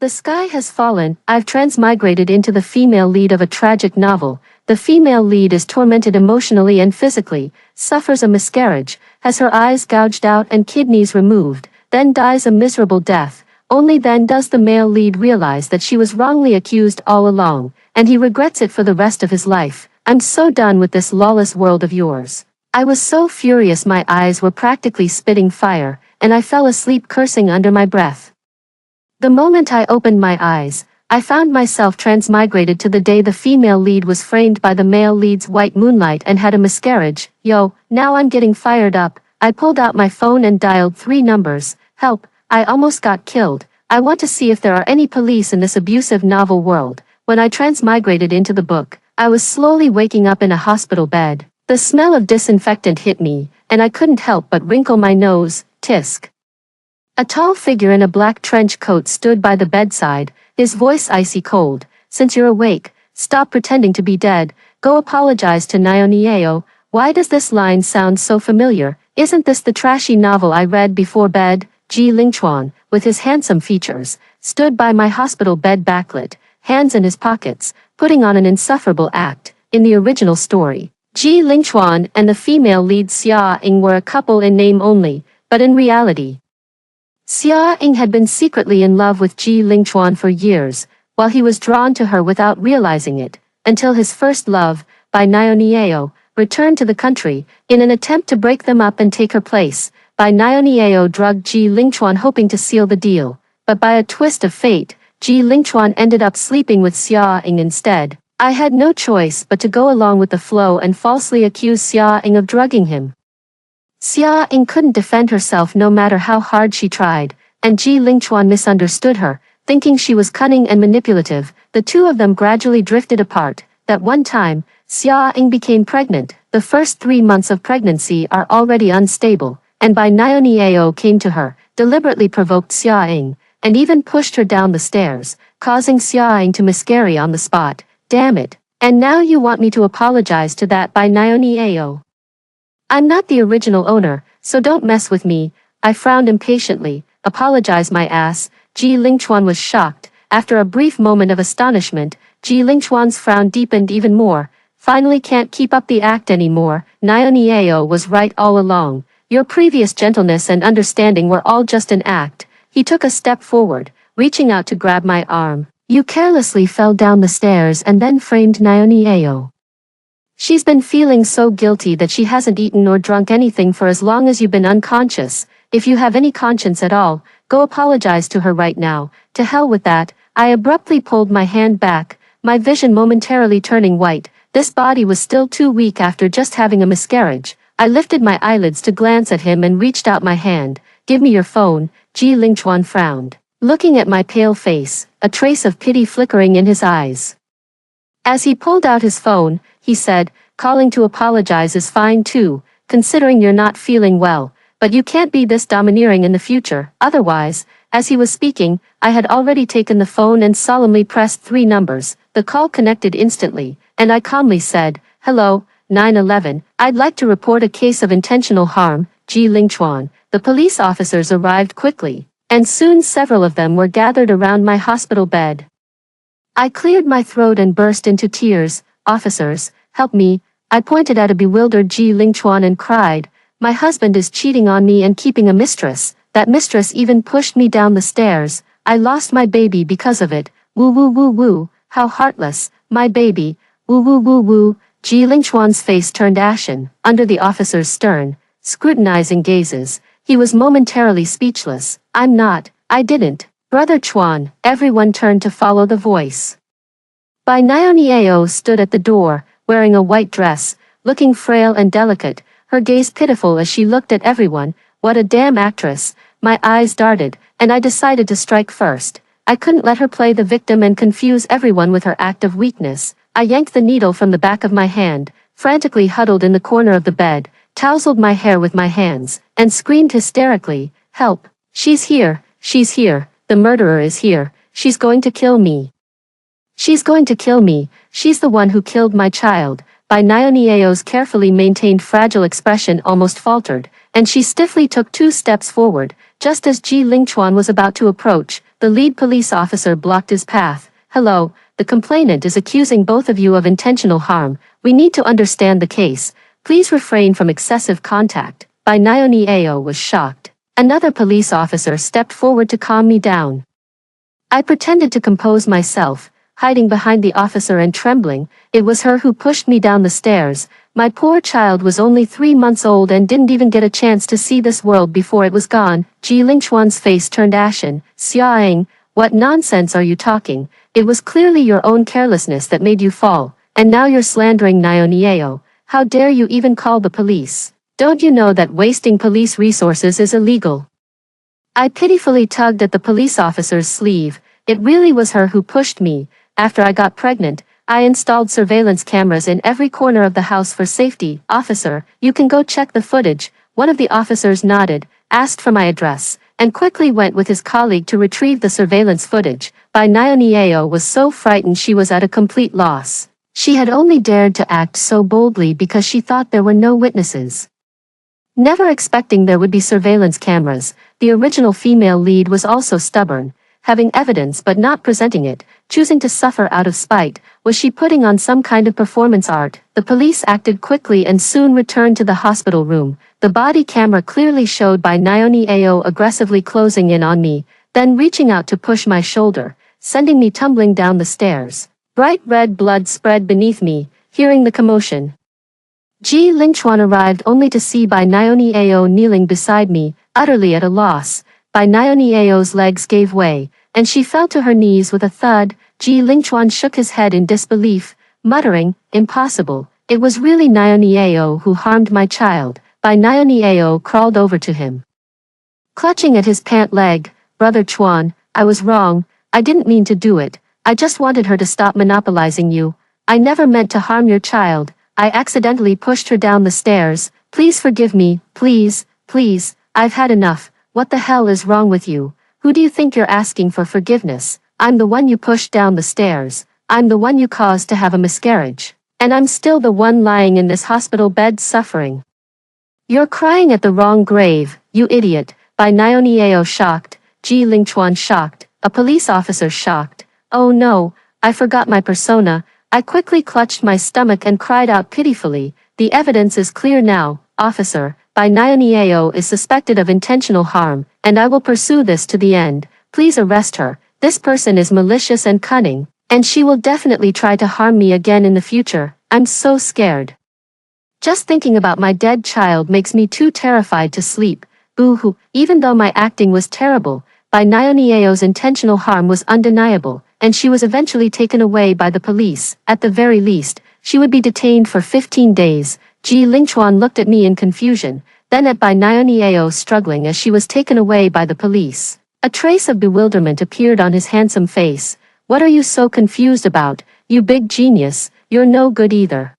The sky has fallen. I've transmigrated into the female lead of a tragic novel. The female lead is tormented emotionally and physically, suffers a miscarriage, has her eyes gouged out and kidneys removed, then dies a miserable death. Only then does the male lead realize that she was wrongly accused all along, and he regrets it for the rest of his life. I'm so done with this lawless world of yours. I was so furious my eyes were practically spitting fire, and I fell asleep cursing under my breath. The moment I opened my eyes, I found myself transmigrated to the day the female lead was framed by the male lead's white moonlight and had a miscarriage. Yo, now I'm getting fired up. I pulled out my phone and dialed 3 numbers. Help, I almost got killed. I want to see if there are any police in this abusive novel world. When I transmigrated into the book, I was slowly waking up in a hospital bed. The smell of disinfectant hit me, and I couldn't help but wrinkle my nose. Tisk. A tall figure in a black trench coat stood by the bedside, his voice icy cold. Since you're awake, stop pretending to be dead. Go apologize to Nioneo. Why does this line sound so familiar? Isn't this the trashy novel I read before bed? Ji Lingchuan, with his handsome features, stood by my hospital bed backlit, hands in his pockets, putting on an insufferable act. In the original story, Ji Lingchuan and the female lead Xia Ying were a couple in name only, but in reality, Xia Ying had been secretly in love with Ji Lingchuan for years, while he was drawn to her without realizing it, until his first love, by Nioneo, returned to the country. In an attempt to break them up and take her place, by Nioneo drugged Ji Lingchuan hoping to seal the deal, but by a twist of fate, Ji Lingchuan ended up sleeping with Xia Ying instead. I had no choice but to go along with the flow and falsely accuse Xia Ying of drugging him. Xia Ying couldn't defend herself no matter how hard she tried, and Ji Lingchuan misunderstood her, thinking she was cunning and manipulative. The two of them gradually drifted apart. That one time, Xia Ying became pregnant. The first 3 months of pregnancy are already unstable, and by Nioneo came to her, deliberately provoked Xia Ying, and even pushed her down the stairs, causing Xia Ying to miscarry on the spot. Damn it. And now you want me to apologize to that by Nioneo. I'm not the original owner, so don't mess with me. I frowned impatiently. Apologize my ass. Ji Lingchuan was shocked. After a brief moment of astonishment, Ji Lingchuan's frown deepened even more. Finally can't keep up the act anymore. Nioneo was right all along. Your previous gentleness and understanding were all just an act. He took a step forward, reaching out to grab my arm. You carelessly fell down the stairs and then framed Nioneo. She's been feeling so guilty that she hasn't eaten or drunk anything for as long as you've been unconscious. If you have any conscience at all, go apologize to her right now. To hell with that. I abruptly pulled my hand back, my vision momentarily turning white. This body was still too weak after just having a miscarriage. I lifted my eyelids to glance at him and reached out my hand. Give me your phone. Ji Lingchuan frowned, looking at my pale face, a trace of pity flickering in his eyes. As he pulled out his phone, he said, calling to apologize is fine too, considering you're not feeling well, but you can't be this domineering in the future, otherwise. As he was speaking, I had already taken the phone and solemnly pressed 3 numbers. The call connected instantly, and I calmly said, hello, 911, I'd like to report a case of intentional harm. Ji Lingchuan. The police officers arrived quickly, and soon several of them were gathered around my hospital bed. I cleared my throat and burst into tears. Officers, help me. I pointed at a bewildered Ji Lingchuan and cried, my husband is cheating on me and keeping a mistress. That mistress even pushed me down the stairs. I lost my baby because of it. Woo woo woo woo, how heartless. My baby. Woo woo woo woo. Ji Lingchuan's face turned ashen, under the officer's stern, scrutinizing gazes. He was momentarily speechless. I didn't. Brother Chuan. Everyone turned to follow the voice. Bai Nioneo stood at the door, wearing a white dress, looking frail and delicate, her gaze pitiful as she looked at everyone. What a damn actress. My eyes darted, and I decided to strike first. I couldn't let her play the victim and confuse everyone with her act of weakness. I yanked the needle from the back of my hand, frantically huddled in the corner of the bed, tousled my hair with my hands, and screamed hysterically, help. She's here, the murderer is here, she's going to kill me. She's going to kill me, she's the one who killed my child. Bai Nioneo's carefully maintained fragile expression almost faltered, and she stiffly took 2 steps forward. Just as Ji Lingchuan was about to approach, The lead police officer blocked his path. Hello, the complainant is accusing both of you of intentional harm. We need to understand the case. Please refrain from excessive contact. By Naomi Ao was shocked. Another police officer stepped forward to calm me down. I pretended to compose myself, hiding behind the officer and trembling. It was her who pushed me down the stairs. My poor child was only 3 months old and didn't even get a chance to see this world before it was gone. Ji Lingchuan's face turned ashen. Xiaoying, what nonsense are you talking? It was clearly your own carelessness that made you fall, and now you're slandering Naomi Ao. How dare you even call the police? Don't you know that wasting police resources is illegal? I pitifully tugged at the police officer's sleeve. It really was her who pushed me. After I got pregnant, I installed surveillance cameras in every corner of the house for safety. Officer, you can go check the footage. One of the officers nodded, asked for my address, and quickly went with his colleague to retrieve the surveillance footage. By Naomi Ao was so frightened she was at a complete loss. She had only dared to act so boldly because she thought there were no witnesses. Never expecting there would be surveillance cameras, the original female lead was also stubborn, having evidence but not presenting it, choosing to suffer out of spite. Was she putting on some kind of performance art? The police acted quickly and soon returned to the hospital room. The body camera clearly showed by Naomi Ao aggressively closing in on me, then reaching out to push my shoulder, sending me tumbling down the stairs. Bright red blood spread beneath me. Hearing the commotion, Ji Lingchuan arrived only to see Bai Naomi Ao kneeling beside me, utterly at a loss. Bai Naomi Ao's legs gave way, and she fell to her knees with a thud. Ji Lingchuan shook his head in disbelief, muttering, impossible, it was really Naomi Ao who harmed my child. Bai Naomi Ao crawled over to him, clutching at his pant leg. Brother Chuan, I was wrong, I didn't mean to do it, I just wanted her to stop monopolizing you. I never meant to harm your child. I accidentally pushed her down the stairs. Please forgive me, please, please, I've had enough. What the hell is wrong with you? Who do you think you're asking for forgiveness? I'm the one you pushed down the stairs. I'm the one you caused to have a miscarriage. And I'm still the one lying in this hospital bed suffering. You're crying at the wrong grave, you idiot. By Naomi Ao shocked, Ji Lingchuan shocked, a police officer shocked. Oh no, I forgot my persona. I quickly clutched my stomach and cried out pitifully. The evidence is clear now, officer. Bai Naomi Ao is suspected of intentional harm, and I will pursue this to the end. Please arrest her. This person is malicious and cunning, and she will definitely try to harm me again in the future. I'm so scared. Just thinking about my dead child makes me too terrified to sleep. Boo-hoo. Even though my acting was terrible, Bai Naomi Ao's intentional harm was undeniable, and she was eventually taken away by the police. At the very least, she would be detained for 15 days. Ji Lingchuan looked at me in confusion, then at Bai Naomi Ao struggling as she was taken away by the police. A trace of bewilderment appeared on his handsome face. What are you so confused about, you big genius? You're no good either.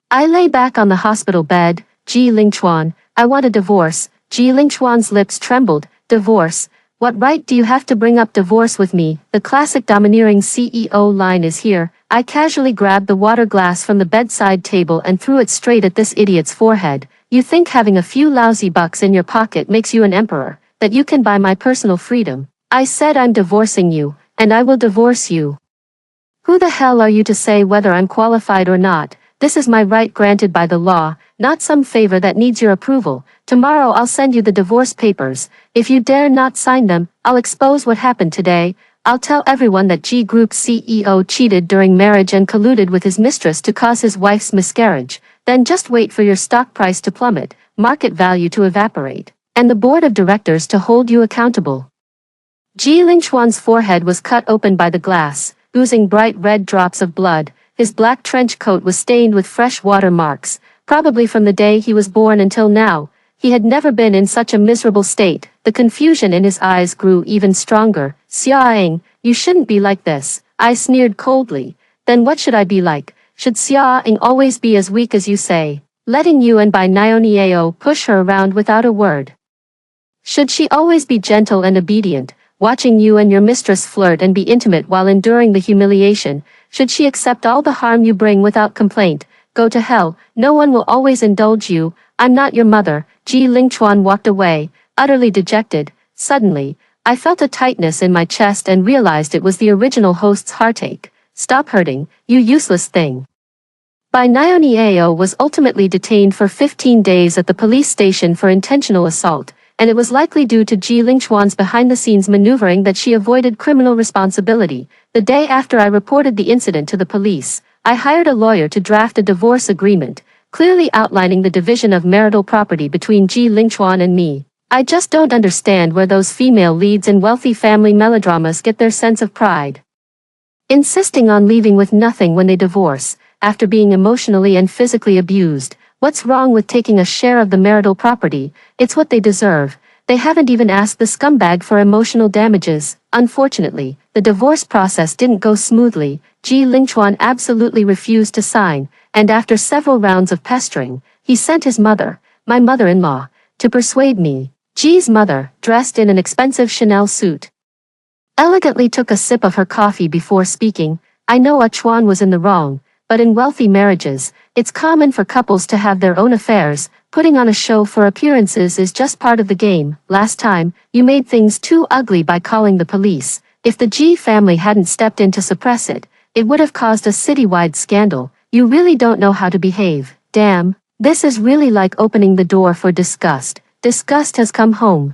I lay back on the hospital bed. Ji Lingchuan, I want a divorce. Ji Lingchuan's lips trembled. Divorce? What right do you have to bring up divorce with me? The classic domineering CEO line is here. I casually grabbed the water glass from the bedside table and threw it straight at this idiot's forehead. You think having a few lousy bucks in your pocket makes you an emperor, that you can buy my personal freedom? I said I'm divorcing you, and I will divorce you. Who the hell are you to say whether I'm qualified or not? This is my right granted by the law, not some favor that needs your approval. Tomorrow I'll send you the divorce papers. If you dare not sign them, I'll expose what happened today. I'll tell everyone that G Group CEO cheated during marriage and colluded with his mistress to cause his wife's miscarriage. Then just wait for your stock price to plummet, market value to evaporate, and the board of directors to hold you accountable. Ji Lingchuan's forehead was cut open by the glass, oozing bright red drops of blood. His black trench coat was stained with fresh water marks, probably from the day he was born until now. He had never been in such a miserable state. The confusion in his eyes grew even stronger. Xiaoying, you shouldn't be like this, I sneered coldly. Then what should I be like? Should Xiaoying always be as weak as you say, letting you and Bai Naomi Ao push her around without a word? Should she always be gentle and obedient, watching you and your mistress flirt and be intimate while enduring the humiliation? Should she accept all the harm you bring without complaint? Go to hell, no one will always indulge you. I'm not your mother. Ji Lingchuan walked away, utterly dejected. Suddenly, I felt a tightness in my chest and realized it was the original host's heartache. Stop hurting, you useless thing. By Naomi Ao was ultimately detained for 15 days at the police station for intentional assault, and it was likely due to Ji Lingchuan's behind-the-scenes maneuvering that she avoided criminal responsibility. The day after I reported the incident to the police, I hired a lawyer to draft a divorce agreement, clearly outlining the division of marital property between Ji Lingchuan and me. I just don't understand where those female leads in wealthy family melodramas get their sense of pride. Insisting on leaving with nothing when they divorce, after being emotionally and physically abused. What's wrong with taking a share of the marital property? It's what they deserve. They haven't even asked the scumbag for emotional damages. Unfortunately, the divorce process didn't go smoothly. Ji Lingchuan absolutely refused to sign, and after several rounds of pestering, he sent his mother, my mother-in-law, to persuade me. Ji's mother, dressed in an expensive Chanel suit, elegantly took a sip of her coffee before speaking. I know Chuan was in the wrong, but in wealthy marriages, it's common for couples to have their own affairs. Putting on a show for appearances is just part of the game. Last time, you made things too ugly by calling the police. If the Ji family hadn't stepped in to suppress it, it would have caused a citywide scandal. You really don't know how to behave. Damn, this is really like opening the door for disgust. Disgust has come home.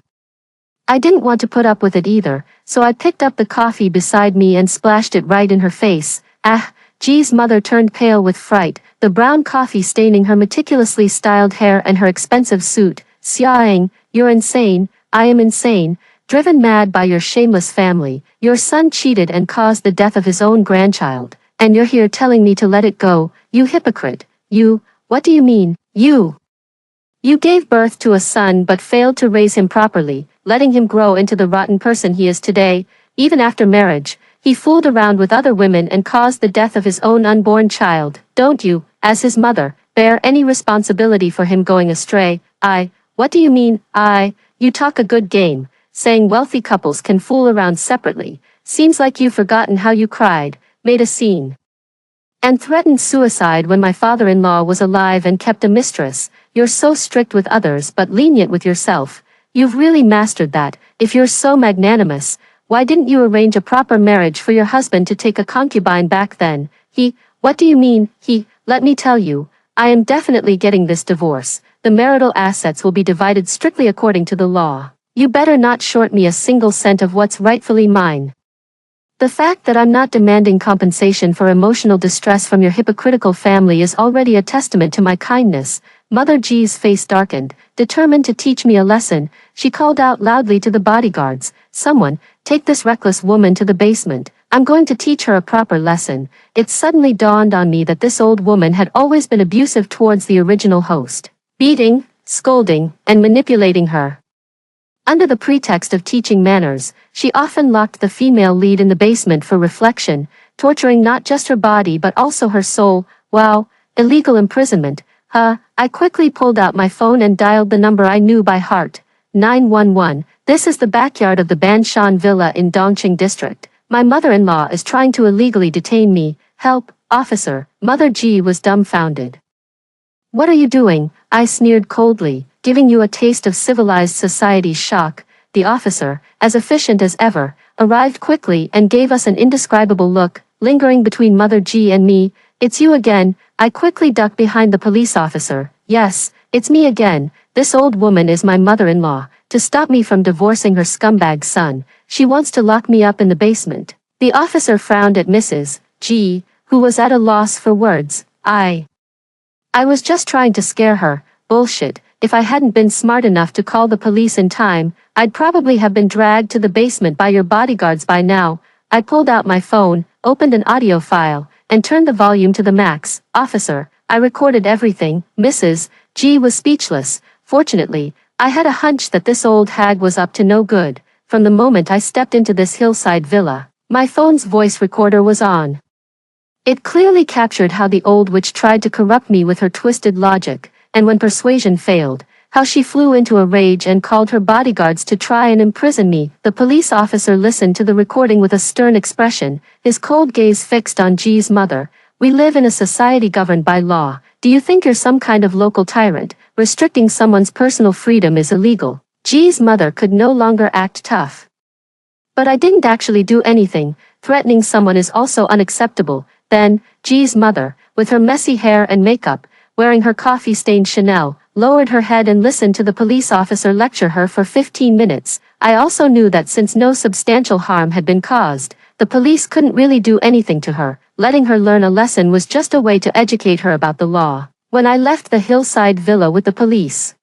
I didn't want to put up with it either, so I picked up the coffee beside me and splashed it right in her face. Ah! Ji's mother turned pale with fright, the brown coffee staining her meticulously styled hair and her expensive suit. Xiaoying, you're insane. I am insane, driven mad by your shameless family. Your son cheated and caused the death of his own grandchild, and you're here telling me to let it go. You hypocrite. You, what do you mean? You gave birth to a son but failed to raise him properly, letting him grow into the rotten person he is today. Even after marriage, he fooled around with other women and caused the death of his own unborn child. Don't you, as his mother, bear any responsibility for him going astray? What do you mean, you talk a good game, saying wealthy couples can fool around separately. Seems like you've forgotten how you cried, made a scene, and threatened suicide when my father-in-law was alive and kept a mistress. You're so strict with others but lenient with yourself. You've really mastered that. If you're so magnanimous, why didn't you arrange a proper marriage for your husband to take a concubine back then? What do you mean, let me tell you, I am definitely getting this divorce. The marital assets will be divided strictly according to the law. You better not short me a single cent of what's rightfully mine. The fact that I'm not demanding compensation for emotional distress from your hypocritical family is already a testament to my kindness. Mother Ji's face darkened, determined to teach me a lesson. She called out loudly to the bodyguards, "Someone, take this reckless woman to the basement. I'm going to teach her a proper lesson." It suddenly dawned on me that this old woman had always been abusive towards the original host, beating, scolding, and manipulating her. Under the pretext of teaching manners, she often locked the female lead in the basement for reflection, torturing not just her body but also her soul. Wow, illegal imprisonment. I quickly pulled out my phone and dialed the number I knew by heart. 911, this is the backyard of the Banshan Villa in Dongqing District. My mother-in-law is trying to illegally detain me. Help, officer. Mother Ji was dumbfounded. What are you doing? I sneered coldly, giving you a taste of civilized society's shock. The officer, as efficient as ever, arrived quickly and gave us an indescribable look, lingering between Mother Ji and me. It's you again. I quickly ducked behind the police officer. Yes, it's me again. This old woman is my mother-in-law. To stop me from divorcing her scumbag son, she wants to lock me up in the basement. The officer frowned at Mrs. Ji, who was at a loss for words. I was just trying to scare her. Bullshit. If I hadn't been smart enough to call the police in time, I'd probably have been dragged to the basement by your bodyguards by now. I pulled out my phone, opened an audio file, and turned the volume to the max. Officer, I recorded everything. Mrs. Ji was speechless. Fortunately, I had a hunch that this old hag was up to no good. From the moment I stepped into this hillside villa, my phone's voice recorder was on. It clearly captured how the old witch tried to corrupt me with her twisted logic, and when persuasion failed, how she flew into a rage and called her bodyguards to try and imprison me. The police officer listened to the recording with a stern expression, his cold gaze fixed on Ji's mother. We live in a society governed by law. Do you think you're some kind of local tyrant? Restricting someone's personal freedom is illegal. Ji's mother could no longer act tough. But I didn't actually do anything. Threatening someone is also unacceptable. Then, G's mother, with her messy hair and makeup, wearing her coffee-stained Chanel, lowered her head and listened to the police officer lecture her for 15 minutes. I also knew that since no substantial harm had been caused, the police couldn't really do anything to her. Letting her learn a lesson was just a way to educate her about the law. When I left the hillside villa with the police,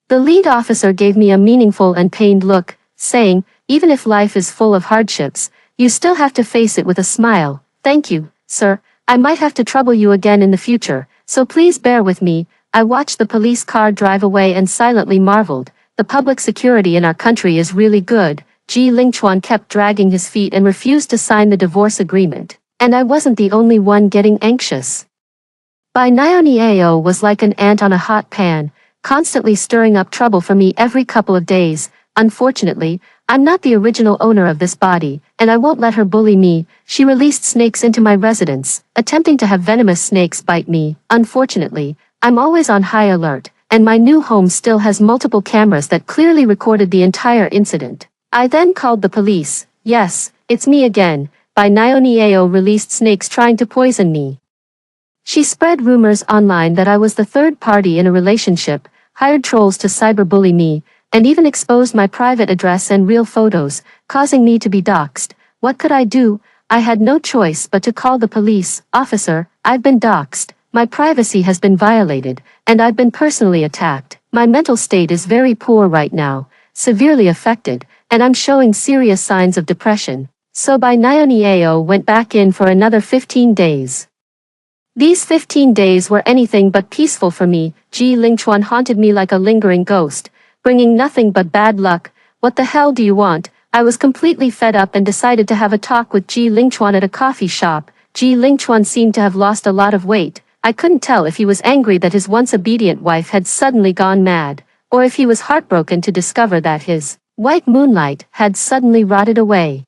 the lead officer gave me a meaningful and pained look, saying, "Even if life is full of hardships, you still have to face it with a smile. Thank you, sir. I might have to trouble you again in the future, so please bear with me." I watched the police car drive away and silently marveled. The public security in our country is really good. Ji Lingchuan kept dragging his feet and refused to sign the divorce agreement. And I wasn't the only one getting anxious. Bai Niao was like an ant on a hot pan, constantly stirring up trouble for me every couple of days. Unfortunately, I'm not the original owner of this body, and I won't let her bully me. She released snakes into my residence, attempting to have venomous snakes bite me. Unfortunately, I'm always on high alert, and my new home still has multiple cameras that clearly recorded the entire incident. I then called the police. "Yes, it's me again. Bai Niao released snakes trying to poison me." She spread rumors online that I was the third party in a relationship, hired trolls to cyberbully me, and even exposed my private address and real photos, causing me to be doxxed. What could I do? I had no choice but to call the police. "Officer, I've been doxxed. My privacy has been violated, and I've been personally attacked. My mental state is very poor right now, severely affected, and I'm showing serious signs of depression." So Bai Niao went back in for another 15 days. These 15 days were anything but peaceful for me. Ji Lingchuan haunted me like a lingering ghost, bringing nothing but bad luck. "What the hell do you want?" I was completely fed up and decided to have a talk with Ji Lingchuan at a coffee shop. Ji Lingchuan seemed to have lost a lot of weight. I couldn't tell if he was angry that his once obedient wife had suddenly gone mad, or if he was heartbroken to discover that his white moonlight had suddenly rotted away.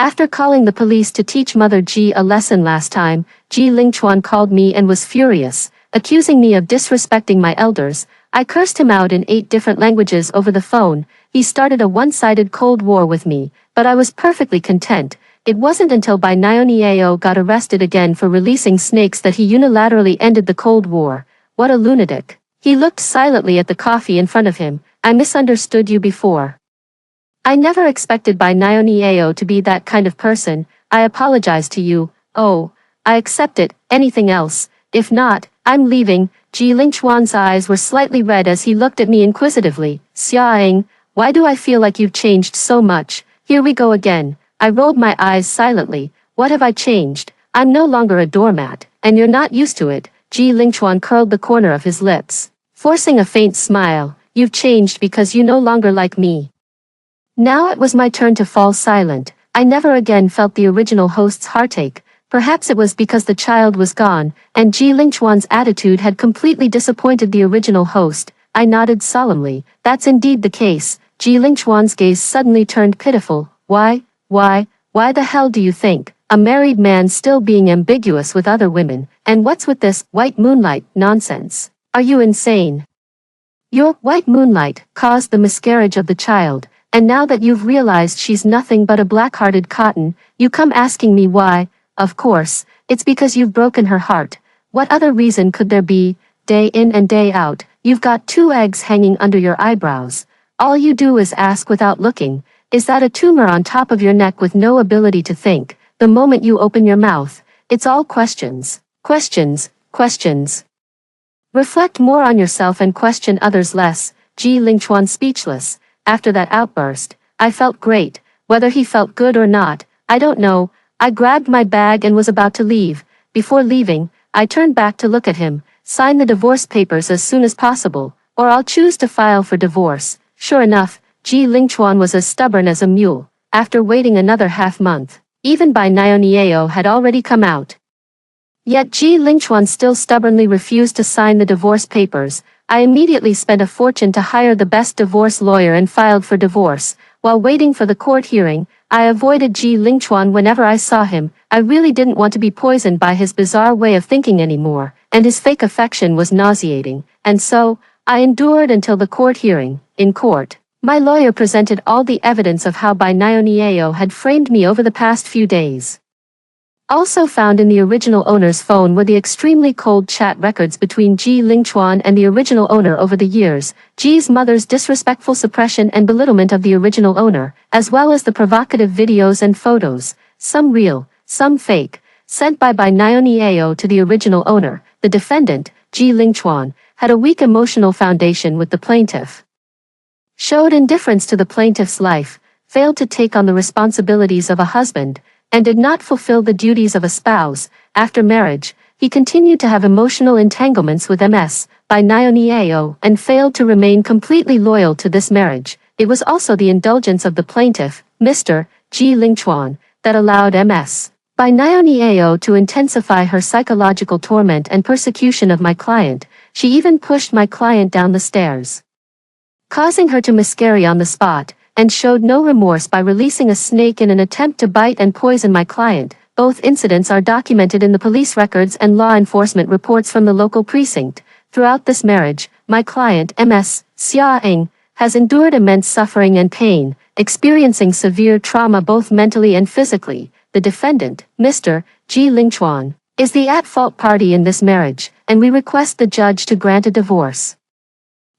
After calling the police to teach Mother Ji a lesson last time, Ji Lingchuan called me and was furious, accusing me of disrespecting my elders. I cursed him out in 8 different languages over the phone. He started a one-sided cold war with me, but I was perfectly content. It wasn't until Bai Niao got arrested again for releasing snakes that he unilaterally ended the Cold War. What a lunatic. He looked silently at the coffee in front of him. "I misunderstood you before. I never expected Bai Niao to be that kind of person. I apologize to you." "Oh, I accept it. Anything else? If not, I'm leaving." Ji Lingchuan's eyes were slightly red as he looked at me inquisitively. "Xiaoying, why do I feel like you've changed so much?" "Here we go again." I rolled my eyes silently. "What have I changed? I'm no longer a doormat, and you're not used to it." Ji Lingchuan curled the corner of his lips, forcing a faint smile. "You've changed because you no longer like me." Now it was my turn to fall silent. I never again felt the original host's heartache. Perhaps it was because the child was gone, and Ji Lingchuan's attitude had completely disappointed the original host. I nodded solemnly. "That's indeed the case." Ji Lingchuan's gaze suddenly turned pitiful. Why the hell do you think? A married man still being ambiguous with other women, and what's with this white moonlight nonsense? Are you insane? Your white moonlight caused the miscarriage of the child, and now that you've realized she's nothing but a black-hearted cotton, you come asking me why. Of course, it's because you've broken her heart. What other reason could there be? Day in and day out, you've got 2 eggs hanging under your eyebrows. All you do is ask without looking. Is that a tumor on top of your neck with no ability to think? The moment you open your mouth, it's all questions. Questions. Reflect more on yourself and question others less. Ji Lingchuan speechless. After that outburst, I felt great. Whether he felt good or not, I don't know. I grabbed my bag and was about to leave. Before leaving, I turned back to look at him. "Sign the divorce papers as soon as possible, or I'll choose to file for divorce." Sure enough, Ji Lingchuan was as stubborn as a mule. After waiting another half-month, even Bai Niao had already come out. Yet Ji Lingchuan still stubbornly refused to sign the divorce papers. I immediately spent a fortune to hire the best divorce lawyer and filed for divorce. While waiting for the court hearing, I avoided Ji Lingchuan whenever I saw him. I really didn't want to be poisoned by his bizarre way of thinking anymore, and his fake affection was nauseating. And so, I endured until the court hearing. In court, My lawyer presented all the evidence of how Bai Nieo had framed me over the past few days. Also found in the original owner's phone were the extremely cold chat records between Ji Lingchuan and the original owner over the years, Ji's mother's disrespectful suppression and belittlement of the original owner, as well as the provocative videos and photos, some real, some fake, sent by Bai Nieo to the original owner. The defendant, Ji Lingchuan, had a weak emotional foundation with the plaintiff. Showed indifference to the plaintiff's life, failed to take on the responsibilities of a husband, and did not fulfill the duties of a spouse. After marriage, he continued to have emotional entanglements with Ms. Bai Nieo and failed to remain completely loyal to this marriage. It was also the indulgence of the plaintiff, Mr. Ji Lingchuan, that allowed Ms. Bai Nieo to intensify her psychological torment and persecution of my client. She even pushed my client down the stairs, causing her to miscarry on the spot, and showed no remorse by releasing a snake in an attempt to bite and poison my client. Both incidents are documented in the police records and law enforcement reports from the local precinct. Throughout this marriage, my client, Ms. Xia Eng, has endured immense suffering and pain, experiencing severe trauma both mentally and physically. The defendant, Mr. Ji Lingchuan, is the at-fault party in this marriage, and we request the judge to grant a divorce.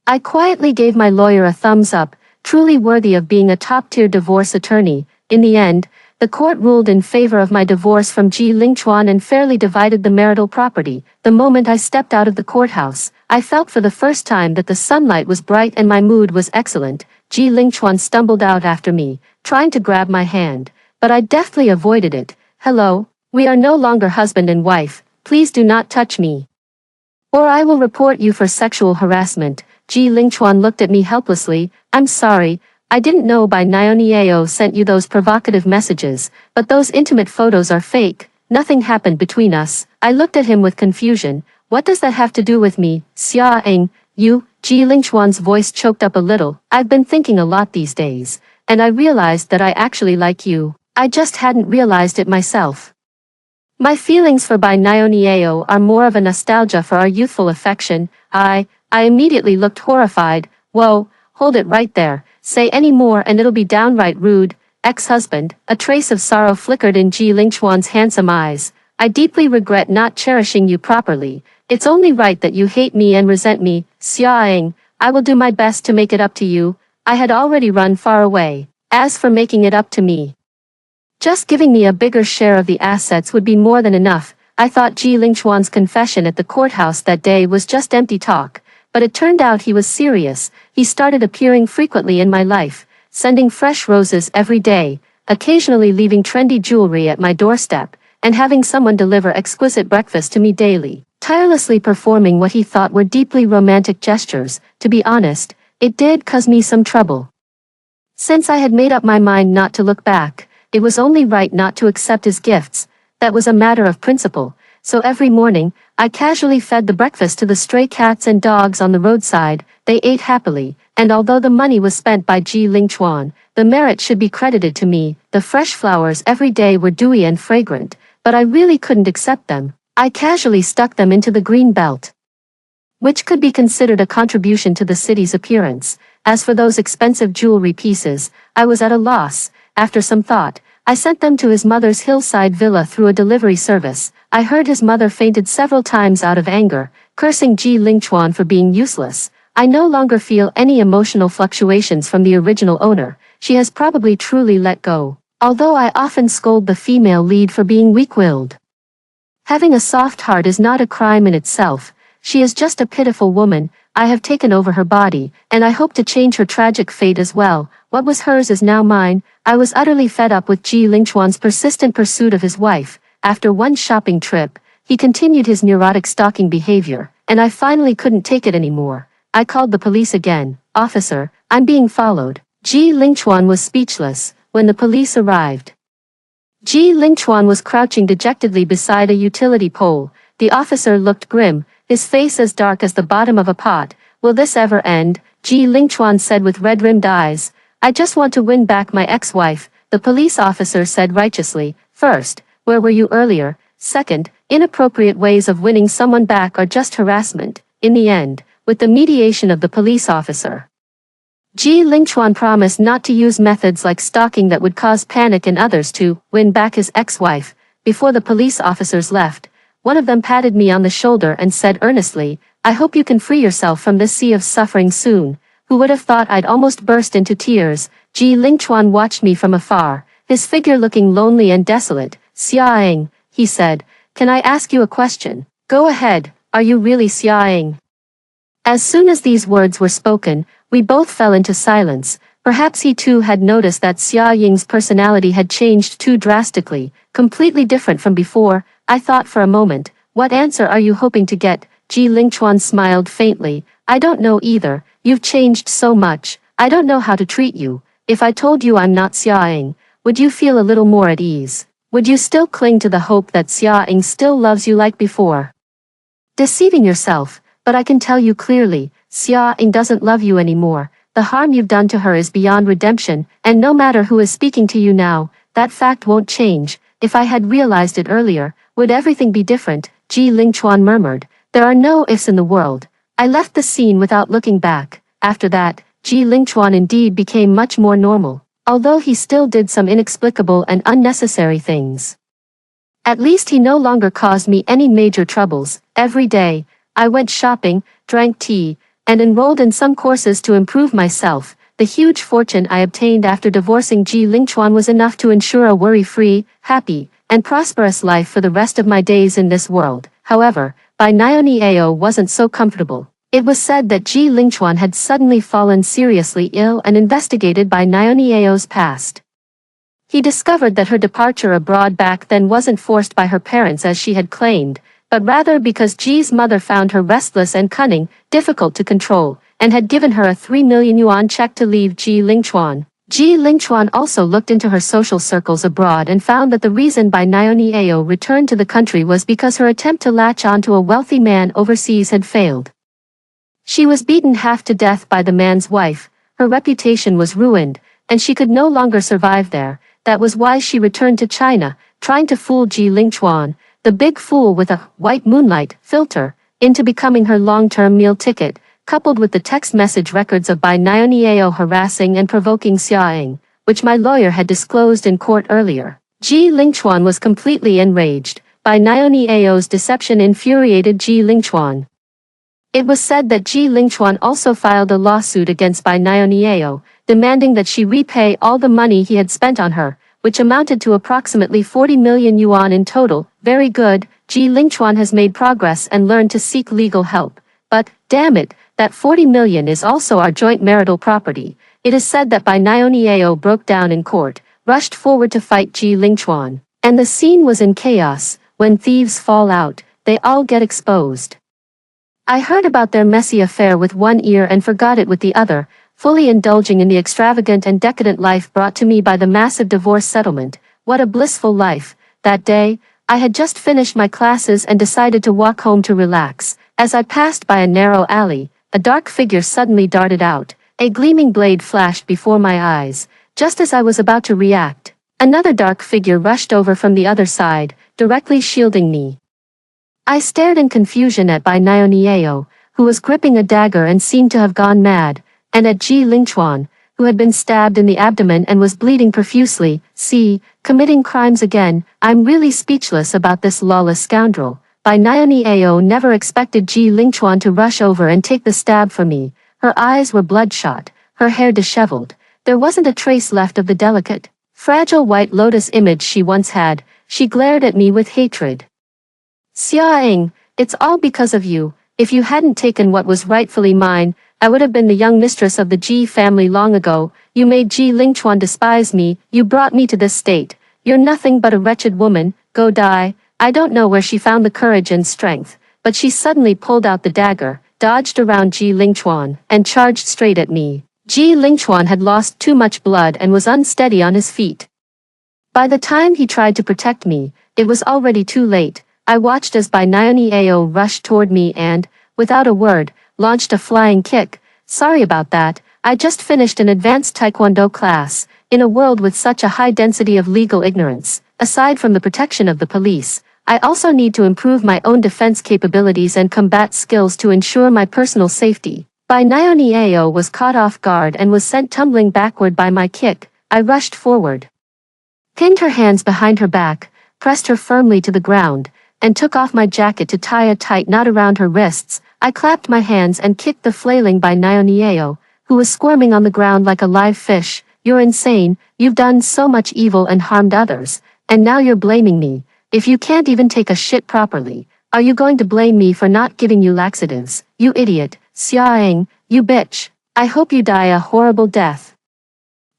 I quietly gave my lawyer a thumbs up, truly worthy of being a top-tier divorce attorney. In the end, the court ruled in favor of my divorce from Ji Lingchuan and fairly divided the marital property. The moment I stepped out of the courthouse, I felt for the first time that the sunlight was bright and my mood was excellent. Ji Lingchuan stumbled out after me, trying to grab my hand, but I deftly avoided it. "Hello, we are no longer husband and wife, please do not touch me, or I will report you for sexual harassment." Ji Lingchuan looked at me helplessly. "I'm sorry, I didn't know Bai Nieo sent you those provocative messages, but those intimate photos are fake. Nothing happened between us." I looked at him with confusion. "What does that have to do with me, Xia Eng?" "You," Ji Lingchuan's voice choked up a little. "I've been thinking a lot these days, and I realized that I actually like you. I just hadn't realized it myself. My feelings for Bai Nieo are more of a nostalgia for our youthful affection." I immediately looked horrified. "Whoa, hold it right there. Say any more and it'll be downright rude." Ex-husband, a trace of sorrow flickered in Ji Lingchuan's handsome eyes. "I deeply regret not cherishing you properly. It's only right that you hate me and resent me, Xia Eng. I will do my best to make it up to you." I had already run far away. As for making it up to me, just giving me a bigger share of the assets would be more than enough. I thought Ji Lingchuan's confession at the courthouse that day was just empty talk. But it turned out he was serious. He started appearing frequently in my life, sending fresh roses every day, occasionally leaving trendy jewelry at my doorstep, and having someone deliver exquisite breakfast to me daily, tirelessly performing what he thought were deeply romantic gestures. To be honest, it did cause me some trouble. Since I had made up my mind not to look back, it was only right not to accept his gifts. That was a matter of principle. So every morning, I casually fed the breakfast to the stray cats and dogs on the roadside. They ate happily, and although the money was spent by Ji Lingchuan, the merit should be credited to me. The fresh flowers every day were dewy and fragrant, but I really couldn't accept them. I casually stuck them into the green belt, which could be considered a contribution to the city's appearance. As for those expensive jewelry pieces, I was at a loss. After some thought, I sent them to his mother's hillside villa through a delivery service. I heard his mother fainted several times out of anger, cursing Ji Lingchuan for being useless. I no longer feel any emotional fluctuations from the original owner. She has probably truly let go. Although I often scold the female lead for being weak-willed. Having a soft heart is not a crime in itself. She is just a pitiful woman. I have taken over her body, and I hope to change her tragic fate as well. What was hers is now mine. I was utterly fed up with Ji Lingchuan's persistent pursuit of his wife. After one shopping trip, he continued his neurotic stalking behavior, and I finally couldn't take it anymore. I called the police again. "Officer, I'm being followed." Ji Lingchuan was speechless. When the police arrived, Ji Lingchuan was crouching dejectedly beside a utility pole. The officer looked grim, his face as dark as the bottom of a pot. "Will this ever end?" Ji Lingchuan said with red-rimmed eyes. "I just want to win back my ex-wife," the police officer said righteously. "First, where were you earlier? Second, inappropriate ways of winning someone back are just harassment." In the end, with the mediation of the police officer, Ji Lingchuan promised not to use methods like stalking that would cause panic in others to win back his ex-wife. Before the police officers left, one of them patted me on the shoulder and said earnestly, "I hope you can free yourself from this sea of suffering soon." Who would have thought I'd almost burst into tears? Ji Lingchuan watched me from afar, his figure looking lonely and desolate. "Xiaoying," he said, "can I ask you a question?" "Go ahead, are you really Xiaoying?" As soon as these words were spoken, we both fell into silence. Perhaps he too had noticed that Xia Ying's personality had changed too drastically, completely different from before. I thought for a moment, what answer are you hoping to get? Ji Lingchuan smiled faintly. "I don't know either, you've changed so much, I don't know how to treat you. If I told you I'm not Xia Ying, would you feel a little more at ease? Would you still cling to the hope that Xia Ying still loves you like before?" Deceiving yourself, but I can tell you clearly, Xia Ying doesn't love you anymore. The harm you've done to her is beyond redemption, and no matter who is speaking to you now, that fact won't change. If I had realized it earlier, would everything be different? Ji Lingchuan murmured. There are no ifs in the world. I left the scene without looking back. After that, Ji Lingchuan indeed became much more normal, although he still did some inexplicable and unnecessary things. At least he no longer caused me any major troubles. Every day, I went shopping, drank tea, and enrolled in some courses to improve myself. The huge fortune I obtained after divorcing Ji Lingchuan was enough to ensure a worry-free, happy, and prosperous life for the rest of my days in this world. However, Bai Niao wasn't so comfortable. It was said that Ji Lingchuan had suddenly fallen seriously ill and investigated Bai Niao's past. He discovered that her departure abroad back then wasn't forced by her parents as she had claimed, but rather because Ji's mother found her restless and cunning, difficult to control, and had given her a 3 million yuan check to leave Ji Lingchuan. Ji Lingchuan also looked into her social circles abroad and found that the reason Bai Niao returned to the country was because her attempt to latch onto a wealthy man overseas had failed. She was beaten half to death by the man's wife, her reputation was ruined, and she could no longer survive there. That was why she returned to China, trying to fool Ji Lingchuan, the big fool with a white moonlight filter, into becoming her long-term meal ticket, coupled with the text message records of Bai Niao harassing and provoking Xia Ying, which my lawyer had disclosed in court earlier. Ji Lingchuan was completely enraged. Bai Niao's deception infuriated Ji Lingchuan. It was said that Ji Lingchuan also filed a lawsuit against Bai Niao, demanding that she repay all the money he had spent on her, which amounted to approximately 40 million yuan in total. Very good, Ji Lingchuan has made progress and learned to seek legal help. But, damn it, that 40 million is also our joint marital property. It is said that Bai Niao broke down in court, rushed forward to fight Ji Lingchuan, and the scene was in chaos. When thieves fall out, they all get exposed. I heard about their messy affair with one ear and forgot it with the other, fully indulging in the extravagant and decadent life brought to me by the massive divorce settlement. What a blissful life. That day, I had just finished my classes and decided to walk home to relax. As I passed by a narrow alley, a dark figure suddenly darted out. A gleaming blade flashed before my eyes. Just as I was about to react, another dark figure rushed over from the other side, directly shielding me. I stared in confusion at Bai Niao, who was gripping a dagger and seemed to have gone mad, and at Ji Lingchuan, who had been stabbed in the abdomen and was bleeding profusely. See, committing crimes again. I'm really speechless about this lawless scoundrel. Bai Niao never expected Ji Lingchuan to rush over and take the stab for me. Her eyes were bloodshot, her hair disheveled. There wasn't a trace left of the delicate, fragile white lotus image she once had. She glared at me with hatred. Xia Ying, it's all because of you. If you hadn't taken what was rightfully mine, I would have been the young mistress of the Ji family long ago. You made Ji Lingchuan despise me. You brought me to this state. You're nothing but a wretched woman. Go die. I don't know where she found the courage and strength, but she suddenly pulled out the dagger, dodged around Ji Lingchuan, and charged straight at me. Ji Lingchuan had lost too much blood and was unsteady on his feet. By the time he tried to protect me, it was already too late. I watched as Bai Niao rushed toward me and, without a word, launched a flying kick. Sorry about that, I just finished an advanced taekwondo class. In a world with such a high density of legal ignorance, aside from the protection of the police, I also need to improve my own defense capabilities and combat skills to ensure my personal safety. Bai Niao was caught off guard and was sent tumbling backward by my kick. I rushed forward, pinned her hands behind her back, pressed her firmly to the ground, and took off my jacket to tie a tight knot around her wrists. I clapped my hands and kicked the flailing Bai Niao, who was squirming on the ground like a live fish. You're insane, you've done so much evil and harmed others, and now you're blaming me. If you can't even take a shit properly, are you going to blame me for not giving you laxatives? You idiot, Xiaoying, you bitch. I hope you die a horrible death.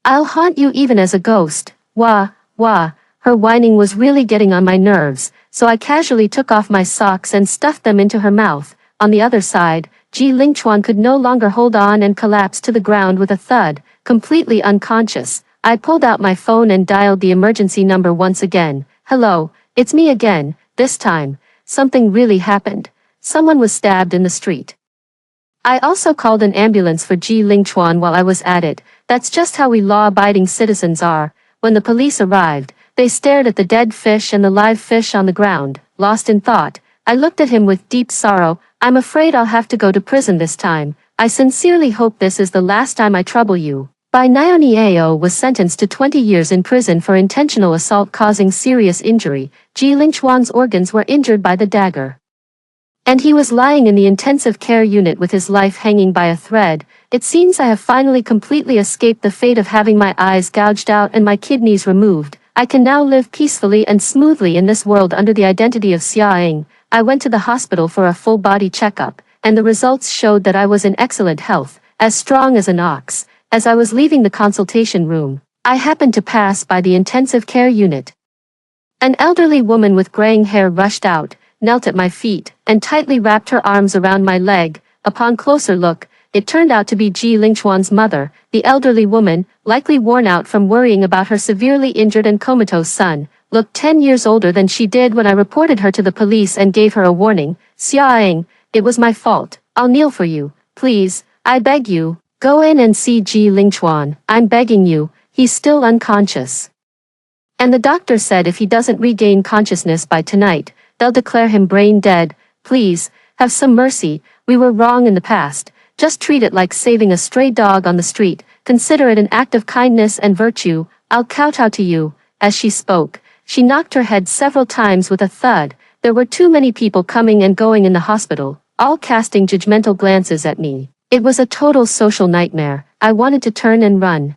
I'll haunt you even as a ghost. Wah, wah. Her whining was really getting on my nerves, so I casually took off my socks and stuffed them into her mouth. On the other side, Ji Lingchuan could no longer hold on and collapsed to the ground with a thud, completely unconscious. I pulled out my phone and dialed the emergency number once again. Hello, it's me again. This time, something really happened. Someone was stabbed in the street. I also called an ambulance for Ji Lingchuan while I was at it. That's just how we law-abiding citizens are. When the police arrived, they stared at the dead fish and the live fish on the ground, lost in thought. I looked at him with deep sorrow. I'm afraid I'll have to go to prison this time. I sincerely hope this is the last time I trouble you. Bai Niao was sentenced to 20 years in prison for intentional assault causing serious injury. Ji Lingchuan's organs were injured by the dagger, and he was lying in the intensive care unit with his life hanging by a thread. It seems I have finally completely escaped the fate of having my eyes gouged out and my kidneys removed. I can now live peacefully and smoothly in this world under the identity of Xiaoying. I went to the hospital for a full-body checkup, and the results showed that I was in excellent health, as strong as an ox. As I was leaving the consultation room, I happened to pass by the intensive care unit. An elderly woman with graying hair rushed out, knelt at my feet, and tightly wrapped her arms around my leg. Upon closer look, it turned out to be Ji Lingchuan's mother. The elderly woman, likely worn out from worrying about her severely injured and comatose son, looked 10 years older than she did when I reported her to the police and gave her a warning. Xiaoying, it was my fault. I'll kneel for you. Please, I beg you. Go in and see Ji Lingchuan. I'm begging you. He's still unconscious. And the doctor said if he doesn't regain consciousness by tonight, they'll declare him brain dead. Please, have some mercy. We were wrong in the past. Just treat it like saving a stray dog on the street. Consider it an act of kindness and virtue. I'll kowtow to you. As she spoke, she knocked her head several times with a thud. There were too many people coming and going in the hospital, all casting judgmental glances at me. It was a total social nightmare. I wanted to turn and run.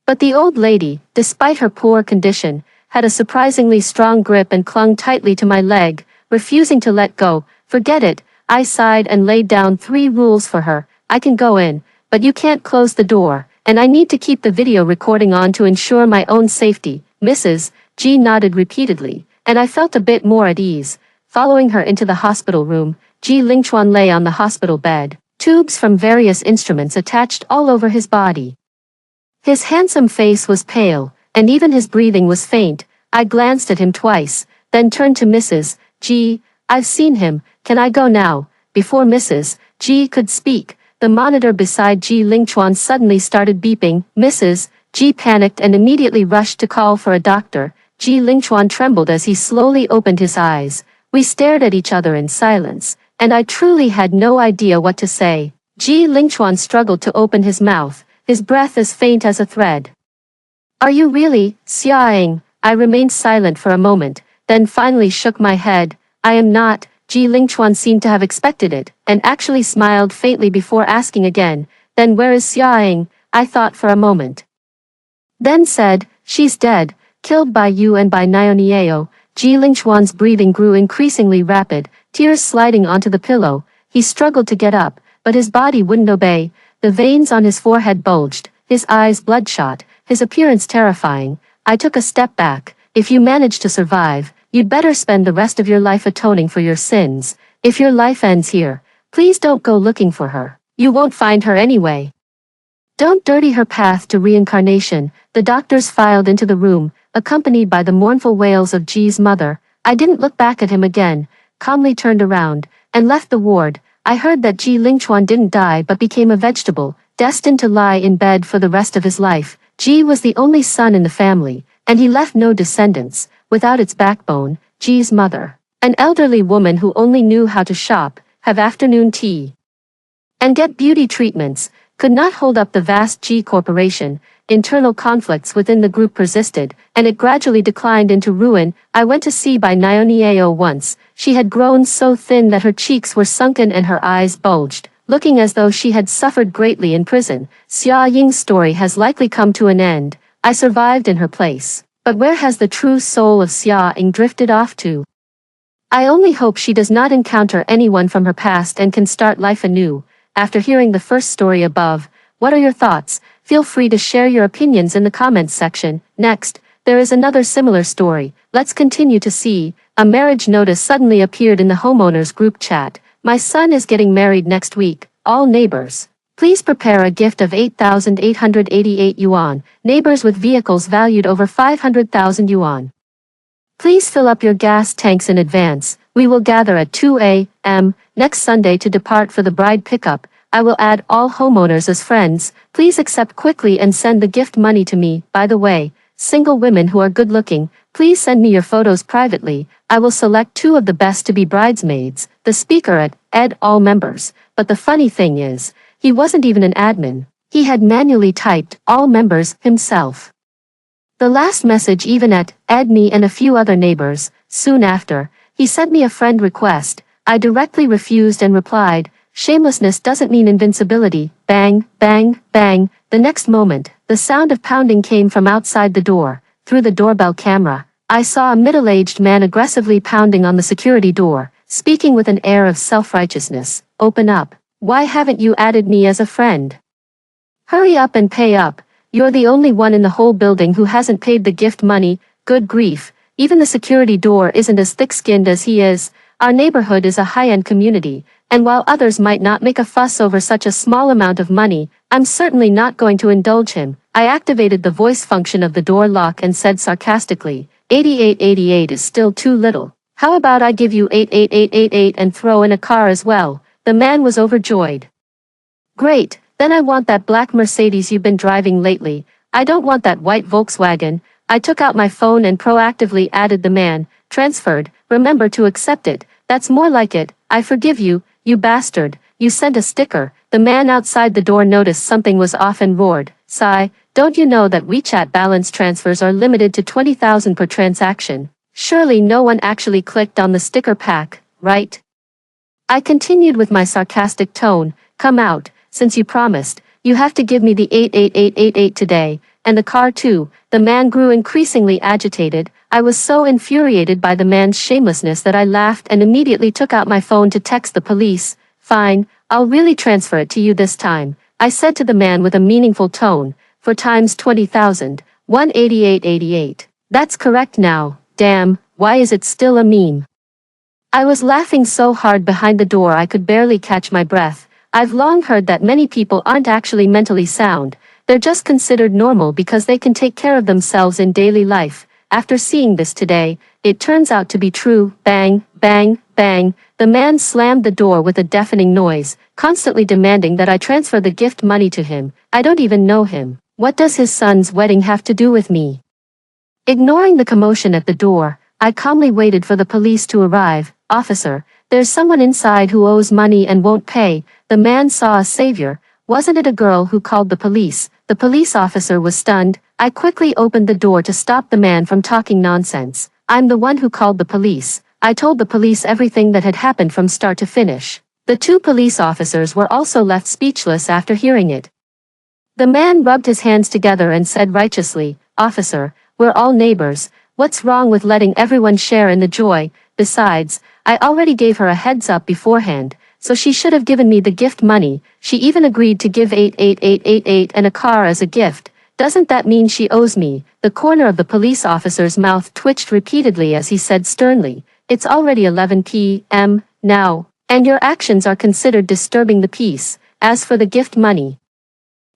But the old lady, despite her poor condition, had a surprisingly strong grip and clung tightly to my leg, refusing to let go. Forget it, I sighed and laid down 3 rules for her. I can go in, but you can't close the door, and I need to keep the video recording on to ensure my own safety. Mrs. G nodded repeatedly, and I felt a bit more at ease. Following her into the hospital room, Ji Lingchuan lay on the hospital bed, tubes from various instruments attached all over his body. His handsome face was pale, and even his breathing was faint. I glanced at him twice, then turned to Mrs. G. I've seen him, can I go now? Before Mrs. G could speak, the monitor beside Ji Lingchuan suddenly started beeping. Mrs. G panicked and immediately rushed to call for a doctor. Ji Lingchuan trembled as he slowly opened his eyes. We stared at each other in silence, and I truly had no idea what to say. Ji Lingchuan struggled to open his mouth, his breath as faint as a thread. Are you really, Xiaoying? I remained silent for a moment, then finally shook my head. I am not. Ji Lingchuan seemed to have expected it, and actually smiled faintly before asking again, then where is Xiaoying? I thought for a moment, then said, she's dead, killed by you and by Niao. Ji Lingchuan's breathing grew increasingly rapid, tears sliding onto the pillow. He struggled to get up, but his body wouldn't obey. The veins on his forehead bulged, his eyes bloodshot, his appearance terrifying. I took a step back. If you manage to survive, you'd better spend the rest of your life atoning for your sins. If your life ends here, please don't go looking for her. You won't find her anyway. Don't dirty her path to reincarnation. The doctors filed into the room, accompanied by the mournful wails of Ji's mother. I didn't look back at him again, calmly turned around, and left the ward. I heard that Ji Lingchuan didn't die but became a vegetable, destined to lie in bed for the rest of his life. Ji was the only son in the family, and he left no descendants. Without its backbone, Ji's mother, an elderly woman who only knew how to shop, have afternoon tea, and get beauty treatments, could not hold up the vast G corporation. Internal conflicts within the group persisted, and it gradually declined into ruin. I went to see by Nyoniao once. She had grown so thin that her cheeks were sunken and her eyes bulged, looking as though she had suffered greatly in prison. Xia Ying's story has likely come to an end. I survived in her place. But where has the true soul of Xia Ying drifted off to? I only hope she does not encounter anyone from her past and can start life anew. After hearing the first story above, what are your thoughts? Feel free to share your opinions in the comments section. Next, there is another similar story. Let's continue to see. A marriage notice suddenly appeared in the homeowners group chat. My son is getting married next week. All neighbors, please prepare a gift of 8,888 yuan. Neighbors with vehicles valued over 500,000 yuan, please fill up your gas tanks in advance. We will gather at 2 a.m. next Sunday to depart for the bride pickup. I will add all homeowners as friends. Please accept quickly and send the gift money to me. By the way, single women who are good looking, please send me your photos privately. I will select 2 of the best to be bridesmaids. The speaker add all members. But the funny thing is, he wasn't even an admin. He had manually typed all members himself. The last message even add me and a few other neighbors. Soon after, he sent me a friend request. I directly refused and replied, shamelessness doesn't mean invincibility. Bang, bang, bang. The next moment, the sound of pounding came from outside the door. Through the doorbell camera, I saw a middle-aged man aggressively pounding on the security door, speaking with an air of self-righteousness. Open up. Why haven't you added me as a friend? Hurry up and pay up. You're the only one in the whole building who hasn't paid the gift money. Good grief. Even the security door isn't as thick-skinned as he is. Our neighborhood is a high-end community, and while others might not make a fuss over such a small amount of money, I'm certainly not going to indulge him. I activated the voice function of the door lock and said sarcastically, 8888 is still too little. How about I give you 88888 and throw in a car as well? The man was overjoyed. Great, then I want that black Mercedes you've been driving lately. I don't want that white Volkswagen. I took out my phone and proactively added the man. Transferred. Remember to accept it. That's more like it. I forgive you, you bastard. You sent a sticker. The man outside the door noticed something was off and roared. Sigh, don't you know that WeChat balance transfers are limited to 20,000 per transaction? Surely no one actually clicked on the sticker pack, right? I continued with my sarcastic tone. Come out, since you promised. You have to give me the 88888 today, and the car too. The man grew increasingly agitated. I was so infuriated by the man's shamelessness that I laughed and immediately took out my phone to text the police. Fine, I'll really transfer it to you this time, I said to the man with a meaningful tone. For times 20,000, 18888. That's correct now. Damn, why is it still a meme? I was laughing so hard behind the door I could barely catch my breath. I've long heard that many people aren't actually mentally sound. They're just considered normal because they can take care of themselves in daily life. After seeing this today, it turns out to be true. Bang, bang, bang. The man slammed the door with a deafening noise, constantly demanding that I transfer the gift money to him. I don't even know him. What does his son's wedding have to do with me? Ignoring the commotion at the door, I calmly waited for the police to arrive. Officer, there's someone inside who owes money and won't pay. The man saw a savior. Wasn't it a girl who called the police? The police officer was stunned. I quickly opened the door to stop the man from talking nonsense. I'm the one who called the police. I told the police everything that had happened from start to finish. The 2 police officers were also left speechless after hearing it. The man rubbed his hands together and said righteously, Officer, we're all neighbors. What's wrong with letting everyone share in the joy? Besides, I already gave her a heads up beforehand, so she should have given me the gift money. She even agreed to give 88888 and a car as a gift. Doesn't that mean she owes me? The corner of the police officer's mouth twitched repeatedly as he said sternly, It's already 11 p.m. now, and your actions are considered disturbing the peace. As for the gift money,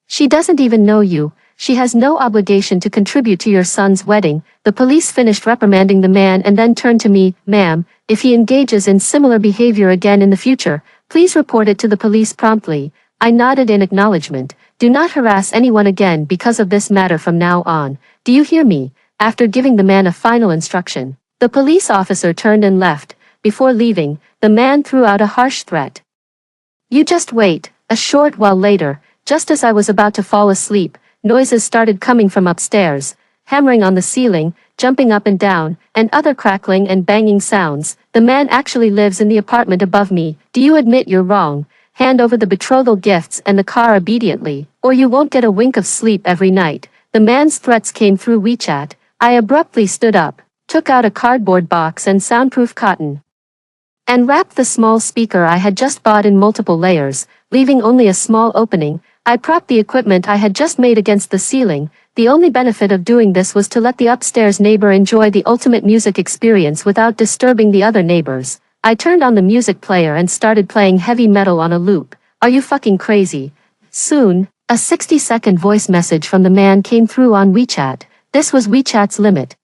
she doesn't even know you. She has no obligation to contribute to your son's wedding. The police finished reprimanding the man and then turned to me. Ma'am, if he engages in similar behavior again in the future, please report it to the police promptly. I nodded in acknowledgement. Do not harass anyone again because of this matter from now on. Do you hear me? After giving the man a final instruction, the police officer turned and left. Before leaving, the man threw out a harsh threat. You just wait. A short while later, just as I was about to fall asleep, noises started coming from upstairs, hammering on the ceiling, jumping up and down, and other crackling and banging sounds. The man actually lives in the apartment above me. Do you admit you're wrong? Hand over the betrothal gifts and the car obediently, or you won't get a wink of sleep every night. The man's threats came through WeChat. I abruptly stood up, took out a cardboard box and soundproof cotton, and wrapped the small speaker I had just bought in multiple layers, leaving only a small opening. I propped the equipment I had just made against the ceiling. The only benefit of doing this was to let the upstairs neighbor enjoy the ultimate music experience without disturbing the other neighbors. I turned on the music player and started playing heavy metal on a loop. Are you fucking crazy? Soon, a 60-second voice message from the man came through on WeChat. This was WeChat's limit,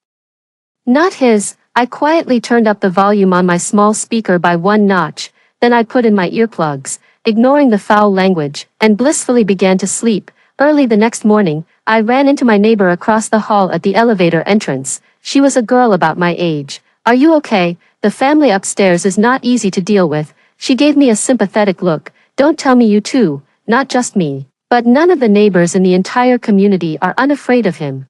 not his. I quietly turned up the volume on my small speaker by one notch, then I put in my earplugs, ignoring the foul language, and blissfully began to sleep. Early the next morning, I ran into my neighbor across the hall at the elevator entrance. She was a girl about my age. Are you okay? The family upstairs is not easy to deal with. She gave me a sympathetic look. Don't tell me you too, not just me, but none of the neighbors in the entire community are unafraid of him.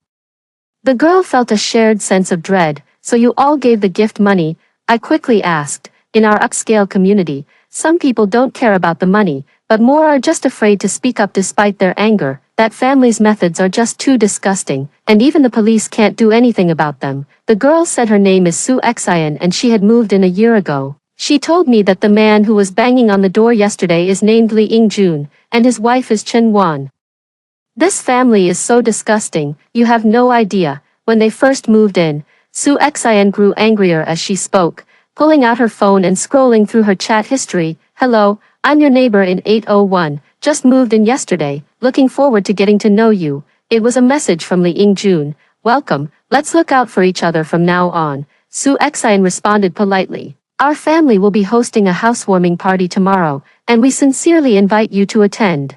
The girl felt a shared sense of dread. So you all gave the gift money? I quickly asked. In our upscale community, some people don't care about the money, but more are just afraid to speak up despite their anger. That family's methods are just too disgusting, and even the police can't do anything about them. The girl said her name is Sue Xian and she had moved in a year ago. She told me that the man who was banging on the door yesterday is named Li Yingjun, and his wife is Chen Wan. This family is so disgusting, you have no idea. When they first moved in, Sue Xian grew angrier as she spoke, pulling out her phone and scrolling through her chat history. Hello, I'm your neighbor in 801, just moved in yesterday, looking forward to getting to know you. It was a message from Li Yingjun. Welcome, let's look out for each other from now on. Sue Xian responded politely. Our family will be hosting a housewarming party tomorrow, and we sincerely invite you to attend.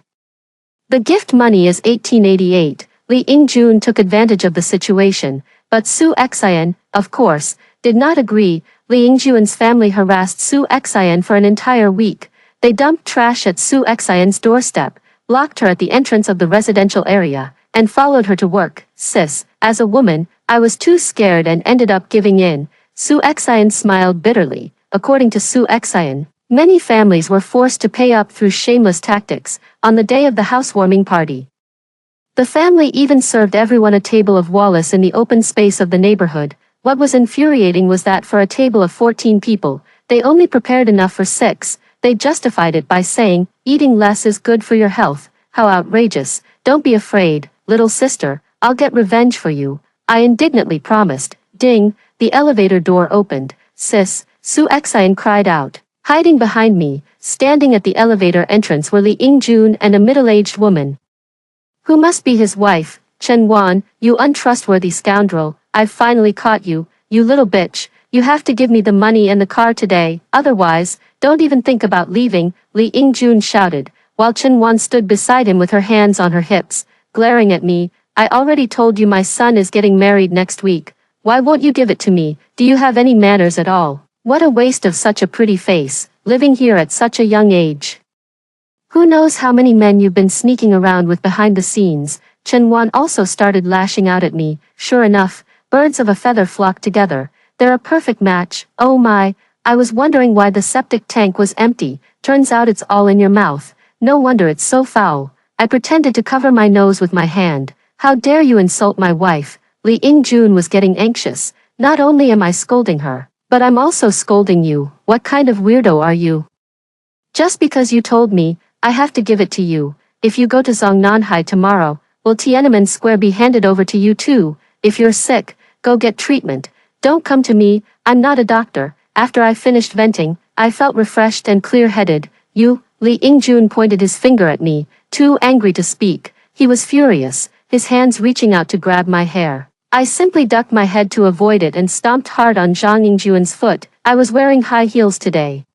The gift money is 1888. Li Yingjun took advantage of the situation, but Sue Xian, of course, did not agree. Li Yingjun's family harassed Sue Xian for an entire week. They dumped trash at Sue Xian's doorstep, blocked her at the entrance of the residential area, and followed her to work. Sis, as a woman, I was too scared and ended up giving in. Sue Xian smiled bitterly. According to Sue Xian, many families were forced to pay up through shameless tactics on the day of the housewarming party. The family even served everyone a table of Wallace in the open space of the neighborhood. What was infuriating was that for a table of 14 people, they only prepared enough for 6. They justified it by saying, eating less is good for your health. How outrageous. Don't be afraid, little sister, I'll get revenge for you, I indignantly promised. Ding, the elevator door opened. Sis, Sue Xian cried out. Hiding behind me, standing at the elevator entrance were Li Yingjun and a middle-aged woman, who must be his wife. Chen Wan, you untrustworthy scoundrel, I've finally caught you, you little bitch. You have to give me the money and the car today, otherwise, don't even think about leaving, Li Yingjun shouted, while Chen Wan stood beside him with her hands on her hips, glaring at me. I already told you my son is getting married next week. Why won't you give it to me? Do you have any manners at all? What a waste of such a pretty face, living here at such a young age. Who knows how many men you've been sneaking around with behind the scenes. Chen Wan also started lashing out at me. Sure enough, birds of a feather flock together. They're a perfect match. Oh my, I was wondering why the septic tank was empty. Turns out it's all in your mouth. No wonder it's so foul. I pretended to cover my nose with my hand. How dare you insult my wife? Li Yingjun was getting anxious. Not only am I scolding her, but I'm also scolding you. What kind of weirdo are you? Just because you told me, I have to give it to you. If you go to Zongnanhai tomorrow, will Tiananmen Square be handed over to you too? If you're sick, go get treatment. Don't come to me, I'm not a doctor. After I finished venting, I felt refreshed and clear-headed. You, Li Yingjun pointed his finger at me, too angry to speak. He was furious, his hands reaching out to grab my hair. I simply ducked my head to avoid it and stomped hard on Zhang Yingjun's foot. I was wearing high heels today,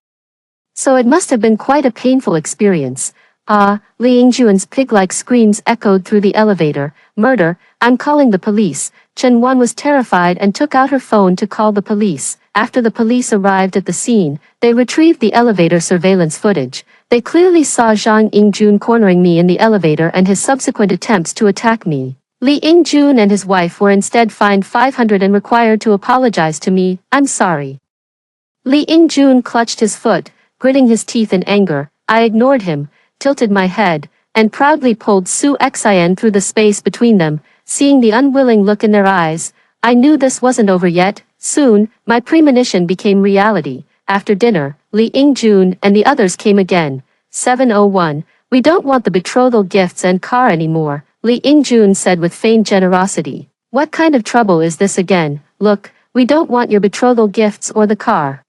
so it must have been quite a painful experience. Ah, Li Yingjun's pig-like screams echoed through the elevator. Murder, I'm calling the police. Chen Wan was terrified and took out her phone to call the police. After the police arrived at the scene, they retrieved the elevator surveillance footage. They clearly saw Zhang Yingjun cornering me in the elevator and his subsequent attempts to attack me. Li Yingjun and his wife were instead fined 500 and required to apologize to me. I'm sorry. Li Yingjun clutched his foot, gritting his teeth in anger. I ignored him, tilted my head, and proudly pulled Su Xin through the space between them. Seeing the unwilling look in their eyes, I knew this wasn't over yet. Soon, my premonition became reality. After dinner, Li Yingjun and the others came again. 701. We don't want the betrothal gifts and car anymore, Li Yingjun said with feigned generosity. What kind of trouble is this again? Look, we don't want your betrothal gifts or the car.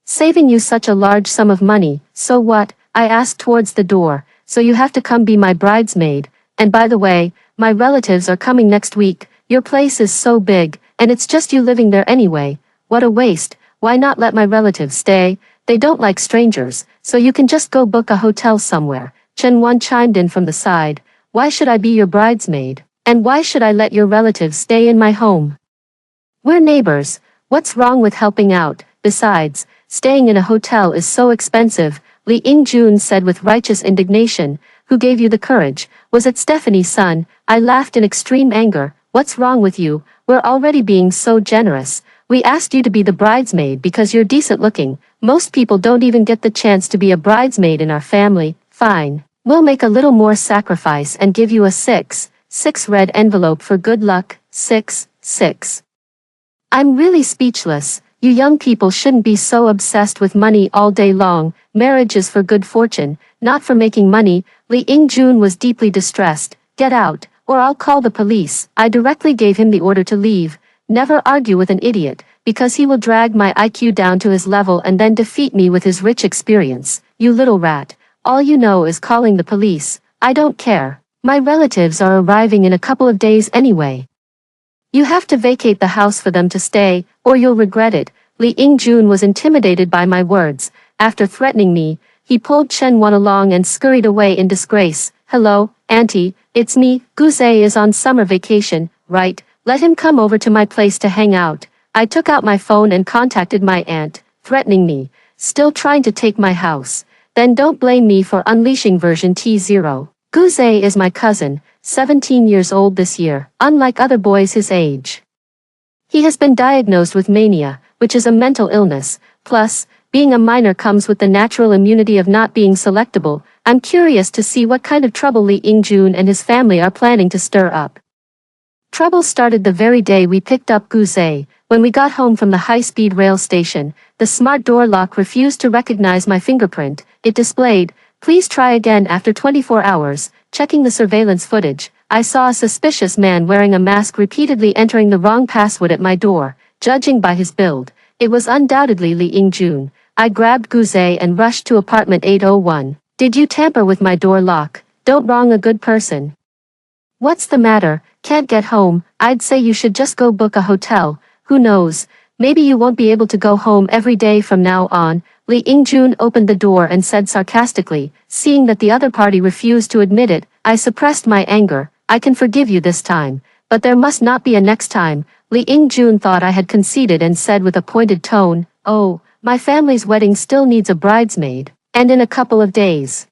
Saving you such a large sum of money, so what? I asked towards the door. So you have to come be my bridesmaid. And by the way, my relatives are coming next week. Your place is so big, and it's just you living there anyway. What a waste. Why not let my relatives stay? They don't like strangers, so you can just go book a hotel somewhere. Chen Wan chimed in from the side. Why should I be your bridesmaid? And why should I let your relatives stay in my home? We're neighbors. What's wrong with helping out? Besides, staying in a hotel is so expensive, Li Yingjun said with righteous indignation. Who gave you the courage? Was it Stephanie's son? I laughed in extreme anger. What's wrong with you? We're already being so generous. We asked you to be the bridesmaid because you're decent looking. Most people don't even get the chance to be a bridesmaid in our family. Fine. We'll make a little more sacrifice and give you a 6 red envelope for good luck. 6. I'm really speechless. You young people shouldn't be so obsessed with money all day long. Marriage is for good fortune, not for making money. Li Yingjun was deeply distressed. Get out, or I'll call the police. I directly gave him the order to leave. Never argue with an idiot, because he will drag my IQ down to his level and then defeat me with his rich experience. You little rat. All you know is calling the police. I don't care. My relatives are arriving in a couple of days anyway. You have to vacate the house for them to stay, or you'll regret it. Li Yingjun was intimidated by my words. After threatening me, he pulled Chen Wan along and scurried away in disgrace. Hello, Auntie, it's me. Guze is on summer vacation, right? Let him come over to my place to hang out. I took out my phone and contacted my aunt, threatening me, still trying to take my house. Then don't blame me for unleashing version T0. Guze is my cousin, 17 years old this year, unlike other boys his age. He has been diagnosed with mania, which is a mental illness. Plus, being a minor comes with the natural immunity of not being selectable. I'm curious to see what kind of trouble Li Yingjun and his family are planning to stir up. Trouble started the very day we picked up Guze. When we got home from the high-speed rail station, the smart door lock refused to recognize my fingerprint. It displayed, "Please try again after 24 hours. Checking the surveillance footage, I saw a suspicious man wearing a mask repeatedly entering the wrong password at my door. Judging by his build, it was undoubtedly Li Yingjun. I grabbed Guze and rushed to apartment 801. Did you tamper with my door lock? Don't wrong a good person. What's the matter? Can't get home? I'd say you should just go book a hotel. Who knows? Maybe you won't be able to go home every day from now on." Li Yingjun opened the door and said sarcastically. Seeing that the other party refused to admit it, I suppressed my anger. I can forgive you this time, but there must not be a next time. Li Yingjun thought I had conceded and said with a pointed tone, "Oh, my family's wedding still needs a bridesmaid, and in a couple of days.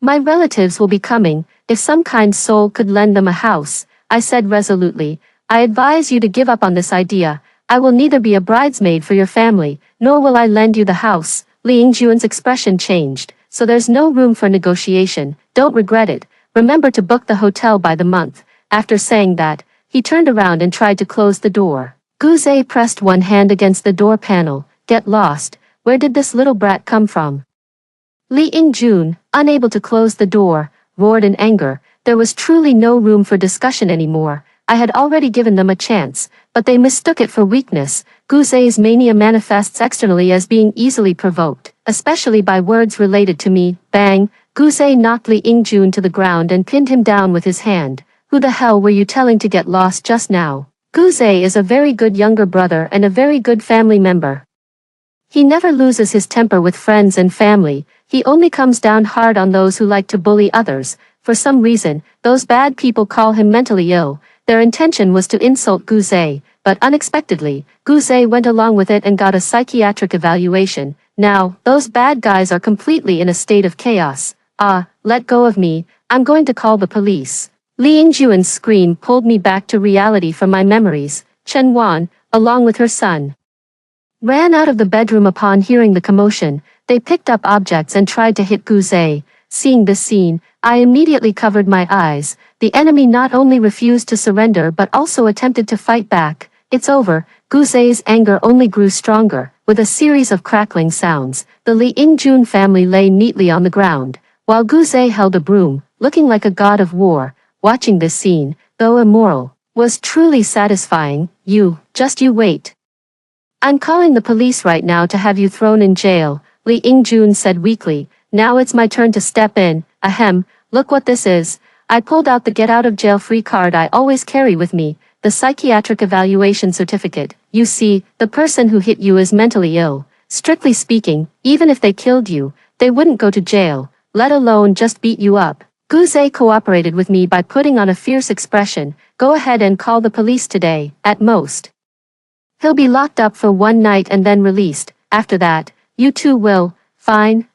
My relatives will be coming. If some kind soul could lend them a house," I said resolutely. "I advise you to give up on this idea. I will neither be a bridesmaid for your family, nor will I lend you the house." Li Yingjun's expression changed. "So there's no room for negotiation. Don't regret it. Remember to book the hotel by the month." After saying that, he turned around and tried to close the door. Guze pressed one hand against the door panel. Get lost. Where did this little brat come from? Li Yingjun, unable to close the door, roared in anger. There was truly no room for discussion anymore. I had already given them a chance, but they mistook it for weakness. Guze's mania manifests externally as being easily provoked, especially by words related to me. Bang! Guze knocked Li Yingjun to the ground and pinned him down with his hand. Who the hell were you telling to get lost just now? Guze is a very good younger brother and a very good family member. He never loses his temper with friends and family. He only comes down hard on those who like to bully others. For some reason, those bad people call him mentally ill. Their intention was to insult Guze. but unexpectedly, Guzay went along with it and got a psychiatric evaluation. Now, those bad guys are completely in a state of chaos. Ah, let go of me, I'm going to call the police. Li Yingjuan's scream pulled me back to reality from my memories. Chen Wan, along with her son, ran out of the bedroom upon hearing the commotion. They picked up objects and tried to hit Guzay. Seeing this scene, I immediately covered my eyes. The enemy not only refused to surrender but also attempted to fight back. It's over. Guzay's anger only grew stronger. With a series of crackling sounds, the Li Yingjun family lay neatly on the ground, while Guzay held a broom, looking like a god of war. Watching this scene, though immoral, was truly satisfying. You wait. I'm calling the police right now to have you thrown in jail, Li Yingjun said weakly. Now it's my turn to step in. Ahem, look what this is. I pulled out the get-out-of-jail-free card I always carry with me, the psychiatric evaluation certificate. You see, the person who hit you is mentally ill. Strictly speaking, even if they killed you, they wouldn't go to jail, let alone just beat you up. Guzay cooperated with me by putting on a fierce expression. Go ahead and call the police today, at most. He'll be locked up for one night and then released. After that, you two will. Fine.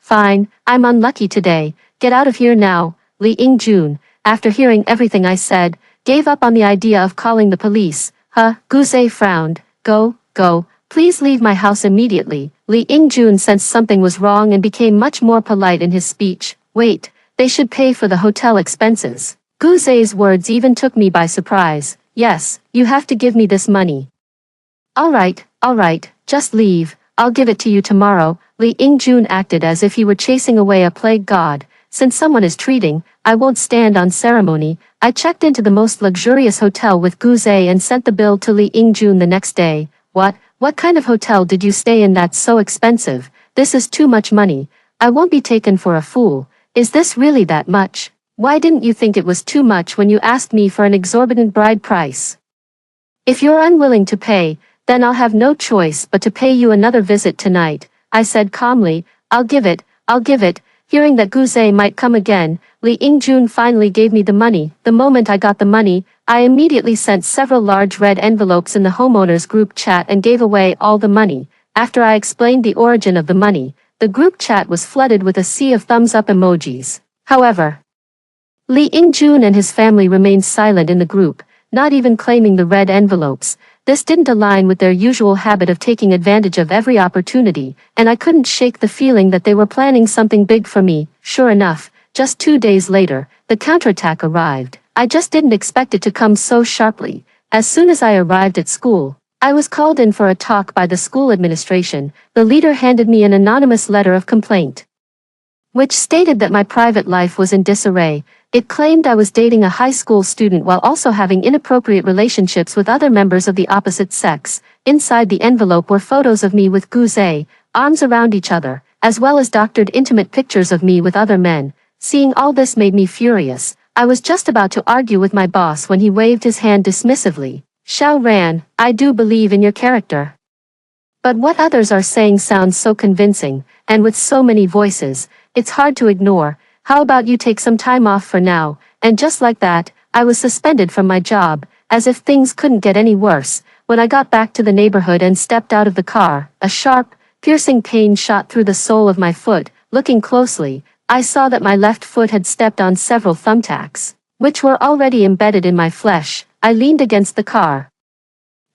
I'm unlucky today. Get out of here now. Li Yingjun, after hearing everything I said, gave up on the idea of calling the police. Guzay frowned. Go. Please leave my house immediately. Li Yingjun sensed something was wrong and became much more polite in his speech. Wait, they should pay for the hotel expenses. Guzay's words even took me by surprise. Yes, you have to give me this money. All right, just leave. I'll give it to you tomorrow. Li Yingjun acted as if he were chasing away a plague god. Since someone is treating, I won't stand on ceremony. I checked into the most luxurious hotel with Guzay and sent the bill to Li Yingjun the next day. What kind of hotel did you stay in that's so expensive? This is too much money. I won't be taken for a fool. Is this really that much? Why didn't you think it was too much when you asked me for an exorbitant bride price? If you're unwilling to pay, then I'll have no choice but to pay you another visit tonight, I said calmly. I'll give it. Hearing that Guzay might come again, Li Yingjun finally gave me the money. The moment I got the money, I immediately sent several large red envelopes in the homeowners group chat and gave away all the money. After I explained the origin of the money, the group chat was flooded with a sea of thumbs-up emojis. However, Li Yingjun and his family remained silent in the group, not even claiming the red envelopes. This didn't align with their usual habit of taking advantage of every opportunity, and I couldn't shake the feeling that they were planning something big for me. Sure enough, just 2 days later, the counterattack arrived. I just didn't expect it to come so sharply. As soon as I arrived at school, I was called in for a talk by the school administration. The leader handed me an anonymous letter of complaint, which stated that my private life was in disarray. It claimed I was dating a high school student while also having inappropriate relationships with other members of the opposite sex. Inside the envelope were photos of me with Guzay, arms around each other, as well as doctored intimate pictures of me with other men. Seeing all this made me furious. I was just about to argue with my boss when he waved his hand dismissively. Xiao Ran, I do believe in your character. But what others are saying sounds so convincing, and with so many voices, it's hard to ignore. How about you take some time off for now? And just like that, I was suspended from my job, as if things couldn't get any worse. When I got back to the neighborhood and stepped out of the car, a sharp, piercing pain shot through the sole of my foot. Looking closely, I saw that my left foot had stepped on several thumbtacks, which were already embedded in my flesh. I leaned against the car,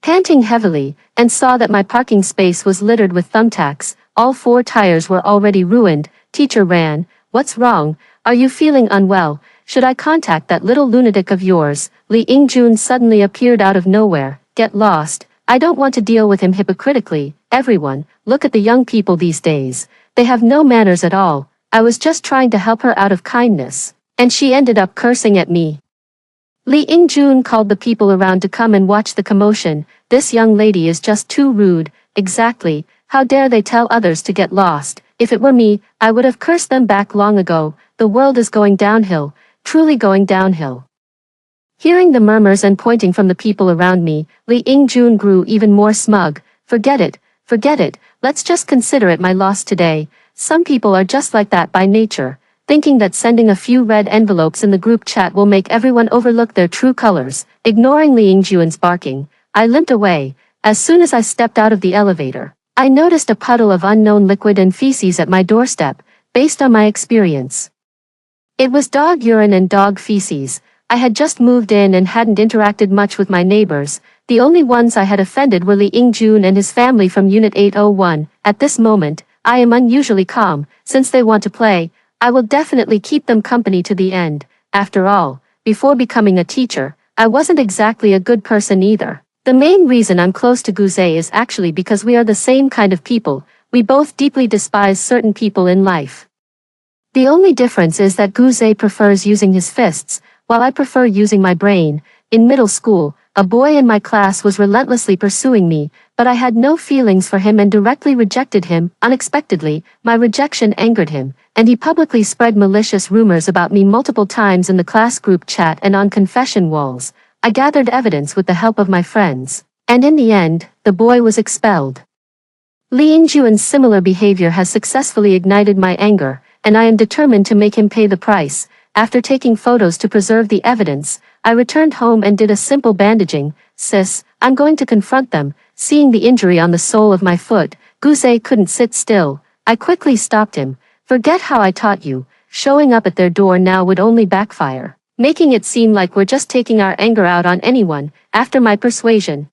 panting heavily, and saw that my parking space was littered with thumbtacks. All 4 tires were already ruined. Teacher Ran, what's wrong? Are you feeling unwell? Should I contact that little lunatic of yours? Li Yingjun suddenly appeared out of nowhere. Get lost. I don't want to deal with him hypocritically. Everyone, look at the young people these days. They have no manners at all. I was just trying to help her out of kindness, and she ended up cursing at me. Li Yingjun called the people around to come and watch the commotion. This young lady is just too rude. Exactly. How dare they tell others to get lost? If it were me, I would have cursed them back long ago. The world is going downhill, truly going downhill. Hearing the murmurs and pointing from the people around me, Li Yingjun grew even more smug. Forget it, let's just consider it my loss today. Some people are just like that by nature, thinking that sending a few red envelopes in the group chat will make everyone overlook their true colors. Ignoring Li Yingjun's barking, I limped away. As soon as I stepped out of the elevator, I noticed a puddle of unknown liquid and feces at my doorstep, based on my experience. It was dog urine and dog feces. I had just moved in and hadn't interacted much with my neighbors. The only ones I had offended were Lee Ing-jun and his family from Unit 801. At this moment, I am unusually calm. Since they want to play, I will definitely keep them company to the end. After all, before becoming a teacher, I wasn't exactly a good person either. The main reason I'm close to Guzay is actually because we are the same kind of people. We both deeply despise certain people in life. The only difference is that Guzay prefers using his fists, while I prefer using my brain. In middle school, a boy in my class was relentlessly pursuing me, but I had no feelings for him and directly rejected him. Unexpectedly, my rejection angered him, and he publicly spread malicious rumors about me multiple times in the class group chat and on confession walls. I gathered evidence with the help of my friends, and in the end, the boy was expelled. Lee Ing-jun's similar behavior has successfully ignited my anger, and I am determined to make him pay the price. After taking photos to preserve the evidence, I returned home and did a simple bandaging. Sis, I'm going to confront them. Seeing the injury on the sole of my foot, Guzay couldn't sit still. I quickly stopped him. Forget how I taught you. Showing up at their door now would only backfire, making it seem like we're just taking our anger out on anyone. After my persuasion,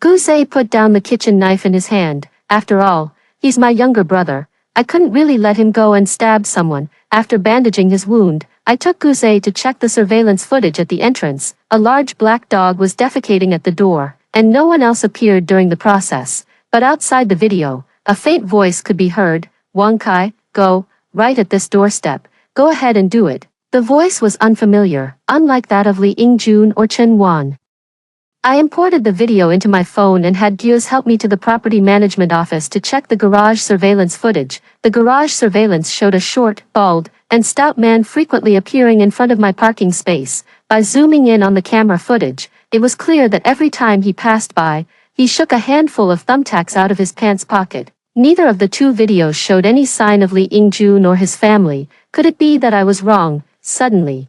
Guzay put down the kitchen knife in his hand. After all, he's my younger brother. I couldn't really let him go and stab someone. After bandaging his wound, I took Guzay to check the surveillance footage at the entrance. A large black dog was defecating at the door, and no one else appeared during the process. But outside the video, a faint voice could be heard. Wang Kai, go, right at this doorstep. Go ahead and do it. The voice was unfamiliar, unlike that of Lee Ing-jun or Chen Wan. I imported the video into my phone and had Gyuz help me to the property management office to check the garage surveillance footage. The garage surveillance showed a short, bald, and stout man frequently appearing in front of my parking space. By zooming in on the camera footage, it was clear that every time he passed by, he shook a handful of thumbtacks out of his pants pocket. Neither of the two videos showed any sign of Lee Ing-jun or his family. Could it be that I was wrong? Suddenly,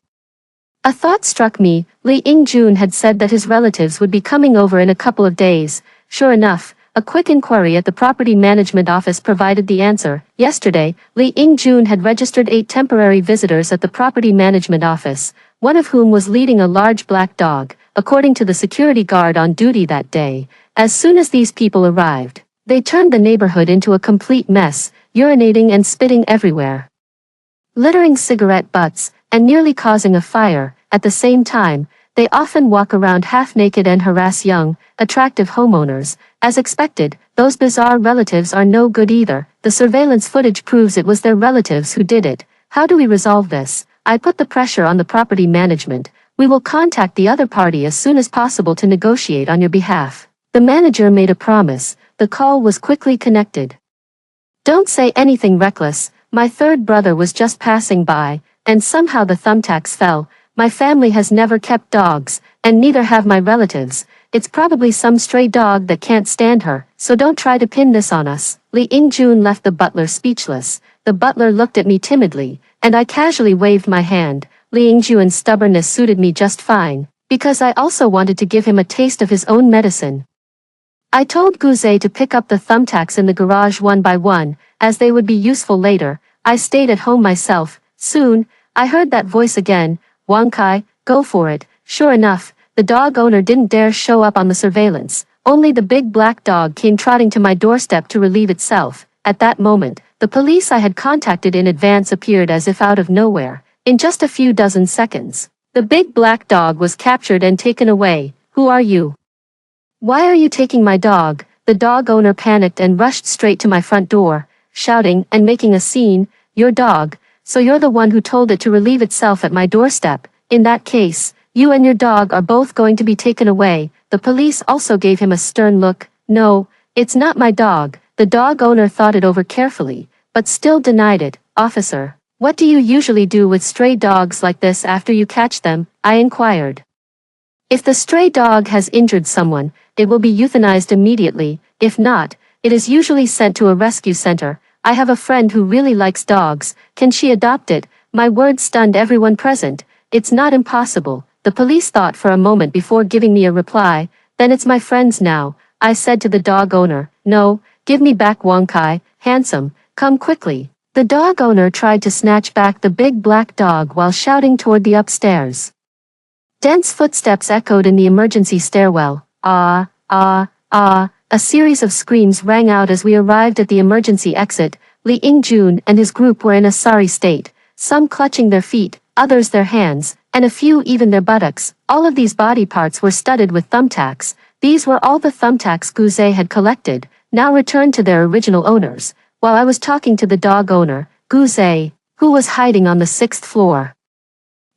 a thought struck me. Lee Ing-jun had said that his relatives would be coming over in a couple of days. Sure enough, a quick inquiry at the property management office provided the answer. Yesterday, Lee Ing-jun had registered 8 temporary visitors at the property management office, one of whom was leading a large black dog, according to the security guard on duty that day. As soon as these people arrived, they turned the neighborhood into a complete mess, urinating and spitting everywhere, littering cigarette butts, and nearly causing a fire. At the same time, they often walk around half-naked and harass young, attractive homeowners. As expected, those bizarre relatives are no good either. The surveillance footage proves it was their relatives who did it. How do we resolve this? I put the pressure on the property management. We will contact the other party as soon as possible to negotiate on your behalf. The manager made a promise. The call was quickly connected. Don't say anything reckless. My third brother was just passing by, and somehow the thumbtacks fell. My family has never kept dogs, and neither have my relatives. It's probably some stray dog that can't stand her, so don't try to pin this on us. Lee Ing-jun left the butler speechless. The butler looked at me timidly, and I casually waved my hand. Lee Ing-jun's stubbornness suited me just fine, because I also wanted to give him a taste of his own medicine. I told Guzay to pick up the thumbtacks in the garage one by one, as they would be useful later. I stayed at home myself. Soon, I heard that voice again. Wang Kai, go for it. Sure enough, the dog owner didn't dare show up on the surveillance. Only the big black dog came trotting to my doorstep to relieve itself. At that moment, the police I had contacted in advance appeared as if out of nowhere. In just a few dozen seconds, the big black dog was captured and taken away. Who are you? Why are you taking my dog? The dog owner panicked and rushed straight to my front door, shouting and making a scene. Your dog? So you're the one who told it to relieve itself at my doorstep. In that case, you and your dog are both going to be taken away. The police also gave him a stern look. No, it's not my dog. The dog owner thought it over carefully, but still denied it. Officer, what do you usually do with stray dogs like this after you catch them? I inquired. If the stray dog has injured someone, it will be euthanized immediately. If not, it is usually sent to a rescue center. I have a friend who really likes dogs. Can she adopt it? My words stunned everyone present. It's not impossible. The police thought for a moment before giving me a reply. Then it's my friends now, I said to the dog owner. No, give me back Wang Kai, handsome, come quickly. The dog owner tried to snatch back the big black dog while shouting toward the upstairs. Dense footsteps echoed in the emergency stairwell. Ah, ah, ah. A series of screams rang out as we arrived at the emergency exit. Li Yingjun and his group were in a sorry state, some clutching their feet, others their hands, and a few even their buttocks. All of these body parts were studded with thumbtacks. These were all the thumbtacks Guzei had collected, now returned to their original owners, while I was talking to the dog owner, Guzei, who was hiding on the 6th floor.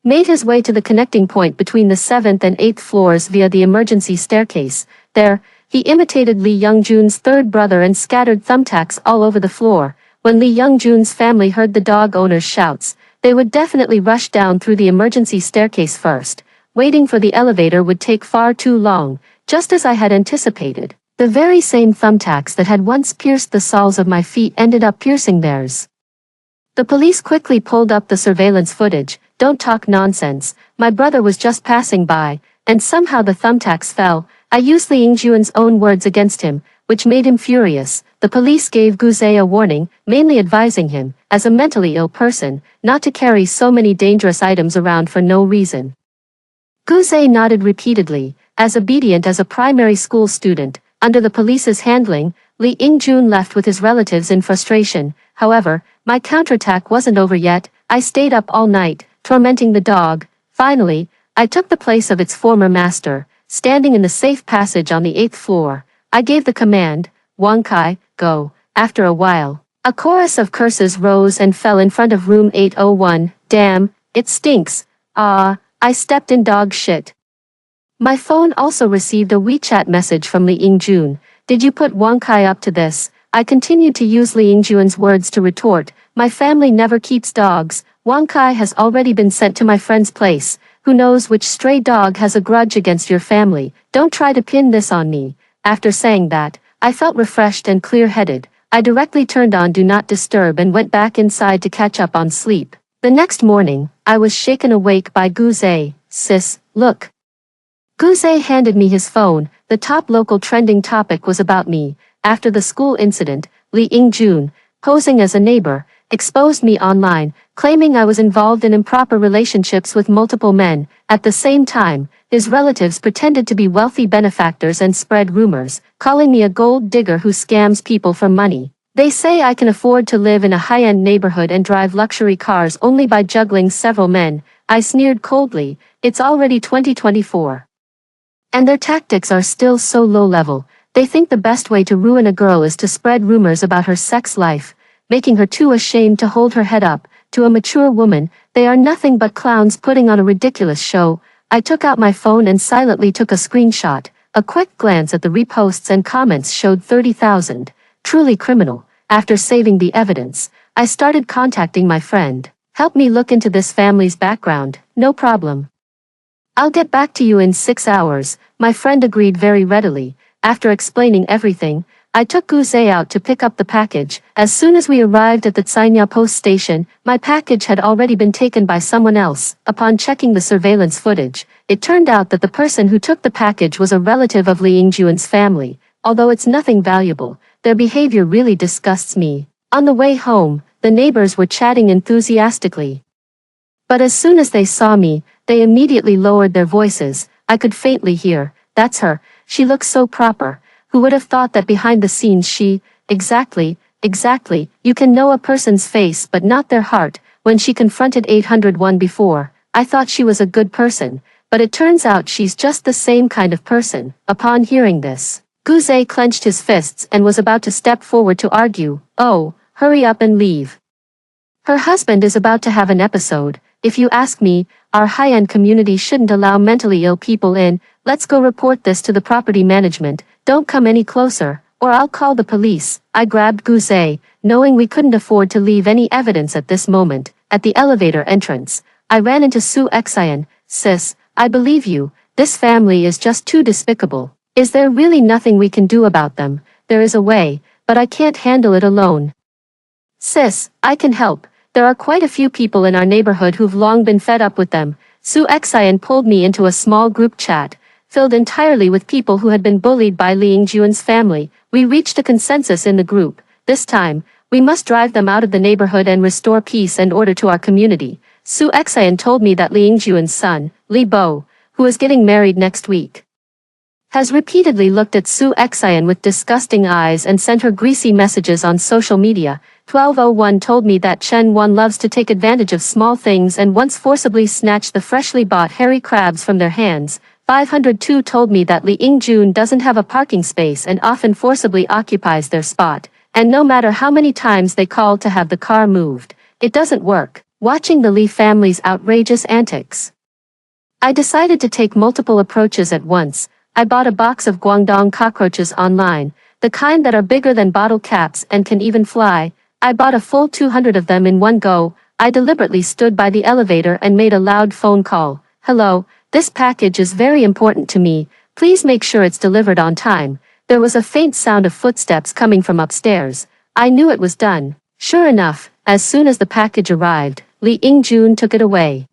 Made his way to the connecting point between the 7th and 8th floors via the emergency staircase. There, he imitated Li Yongjun's third brother and scattered thumbtacks all over the floor. When Li Yongjun's family heard the dog owner's shouts, they would definitely rush down through the emergency staircase first. Waiting for the elevator would take far too long, just as I had anticipated. The very same thumbtacks that had once pierced the soles of my feet ended up piercing theirs. The police quickly pulled up the surveillance footage. Don't talk nonsense, my brother was just passing by, and somehow the thumbtacks fell. I used Li Yingjun's own words against him, which made him furious. The police gave Guzei a warning, mainly advising him, as a mentally ill person, not to carry so many dangerous items around for no reason. Guzei nodded repeatedly, as obedient as a primary school student. Under the police's handling, Li Yingjun left with his relatives in frustration. However, my counterattack wasn't over yet. I stayed up all night, tormenting the dog. Finally, I took the place of its former master. Standing in the safe passage on the 8th floor, I gave the command, Wang Kai, go. After a while, a chorus of curses rose and fell in front of room 801. Damn, it stinks. Ah, I stepped in dog shit. My phone also received a WeChat message from Li Yingjun. Did you put Wang Kai up to this? I continued to use Li Yingjun's words to retort. My family never keeps dogs. Wang Kai has already been sent to my friend's place. Who knows which stray dog has a grudge against your family? Don't try to pin this on me. After saying that, I felt refreshed and clear-headed. I directly turned on Do Not Disturb and went back inside to catch up on sleep. The next morning, I was shaken awake by Guzei. Sis, look. Guzei handed me his phone. The top local trending topic was about me. After the school incident, Li Yingjun, posing as a neighbor, exposed me online, claiming I was involved in improper relationships with multiple men. At the same time, his relatives pretended to be wealthy benefactors and spread rumors, calling me a gold digger who scams people for money. They say I can afford to live in a high-end neighborhood and drive luxury cars only by juggling several men. I sneered coldly. It's already 2024. And their tactics are still so low-level. They think the best way to ruin a girl is to spread rumors about her sex life, making her too ashamed to hold her head up. To a mature woman, they are nothing but clowns putting on a ridiculous show. I took out my phone and silently took a screenshot. A quick glance at the reposts and comments showed 30,000. Truly criminal. After saving the evidence, I started contacting my friend. Help me look into this family's background. No problem. I'll get back to you in 6 hours. My friend agreed very readily. After explaining everything, I took Guzei out to pick up the package. As soon as we arrived at the Tsainya post station, my package had already been taken by someone else. Upon checking the surveillance footage, it turned out that the person who took the package was a relative of Li Yingjun's family. Although it's nothing valuable, their behavior really disgusts me. On the way home, the neighbors were chatting enthusiastically. But as soon as they saw me, they immediately lowered their voices. I could faintly hear, "That's her, she looks so proper. Who would have thought that behind the scenes she..." Exactly. You can know a person's face but not their heart. When she confronted 801 before, I thought she was a good person, but it turns out she's just the same kind of person. Upon hearing this, Guzei clenched his fists and was about to step forward to argue. Oh, hurry up and leave. Her husband is about to have an episode. If you ask me, our high-end community shouldn't allow mentally ill people in. Let's go report this to the property management. Don't come any closer, or I'll call the police. I grabbed Guzei, knowing we couldn't afford to leave any evidence at this moment. At the elevator entrance, I ran into Su Xian. Sis, I believe you. This family is just too despicable. Is there really nothing we can do about them? There is a way, but I can't handle it alone. Sis, I can help. There are quite a few people in our neighborhood who've long been fed up with them. Su Xian pulled me into a small group chat. filled entirely with people who had been bullied by Li Yingjuan's family. We reached a consensus in the group. This time, we must drive them out of the neighborhood and restore peace and order to our community. Su Xian told me that Li Yingjuan's son, Li Bo, who is getting married next week, has repeatedly looked at Su Xian with disgusting eyes and sent her greasy messages on social media. 1201 told me that Chen Wan loves to take advantage of small things and once forcibly snatched the freshly bought hairy crabs from their hands. 502 told me that Li Yingjun doesn't have a parking space and often forcibly occupies their spot, and no matter how many times they call to have the car moved, it doesn't work. Watching the Li family's outrageous antics, I decided to take multiple approaches at once. I bought a box of Guangdong cockroaches online, the kind that are bigger than bottle caps and can even fly. I bought a full 200 of them in one go. I deliberately stood by the elevator and made a loud phone call. Hello, this package is very important to me. Please make sure it's delivered on time. There was a faint sound of footsteps coming from upstairs. I knew it was done. Sure enough, as soon as the package arrived, Li Yingjun took it away.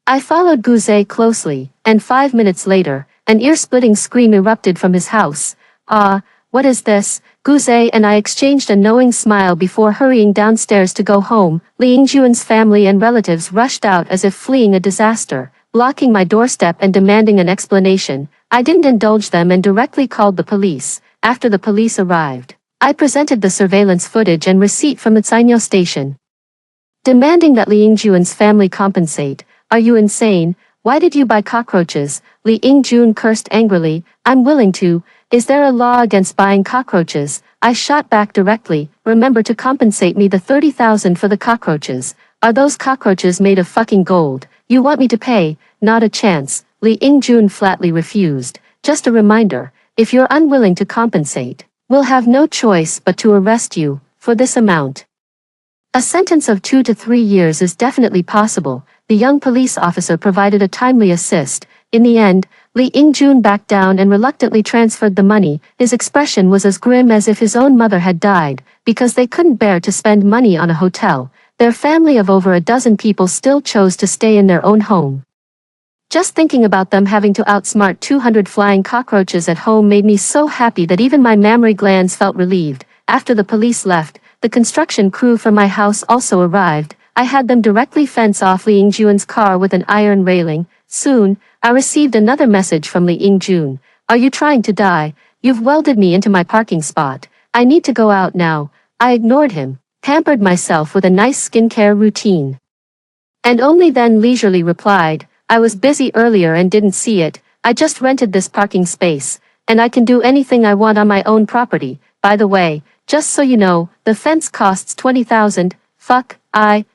I followed Guzhe closely, and 5 minutes later, an ear-splitting scream erupted from his house. Ah, what is this? Guzhe and I exchanged a knowing smile before hurrying downstairs to go home. Li Yingjuan's family and relatives rushed out as if fleeing a disaster, blocking my doorstep and demanding an explanation. I didn't indulge them and directly called the police. After the police arrived, I presented the surveillance footage and receipt from the Cainyo station, demanding that Li Yingjuan's family compensate. Are you insane? Why did you buy cockroaches? Li Yingjun cursed angrily. I'm willing to. Is there a law against buying cockroaches? I shot back directly. Remember to compensate me the 30,000 for the cockroaches. Are those cockroaches made of fucking gold? You want me to pay? Not a chance. Li Yingjun flatly refused. Just a reminder, if you're unwilling to compensate, we'll have no choice but to arrest you for this amount. A sentence of 2 to 3 years is definitely possible. The young police officer provided a timely assist. In the end, Li Yingjun backed down and reluctantly transferred the money. His expression was as grim as if his own mother had died, because they couldn't bear to spend money on a hotel. Their family of over a dozen people still chose to stay in their own home. Just thinking about them having to outsmart 200 flying cockroaches at home made me so happy that even my mammary glands felt relieved. After the police left, the construction crew from my house also arrived. I had them directly fence off Li Yingjuan's car with an iron railing. Soon, I received another message from Li Yingjun. Are you trying to die? You've welded me into my parking spot. I need to go out now. I ignored him, pampered myself with a nice skincare routine, and only then leisurely replied, I was busy earlier and didn't see it. I just rented this parking space, and I can do anything I want on my own property. By the way, just so you know, the fence costs 20,000. Fuck,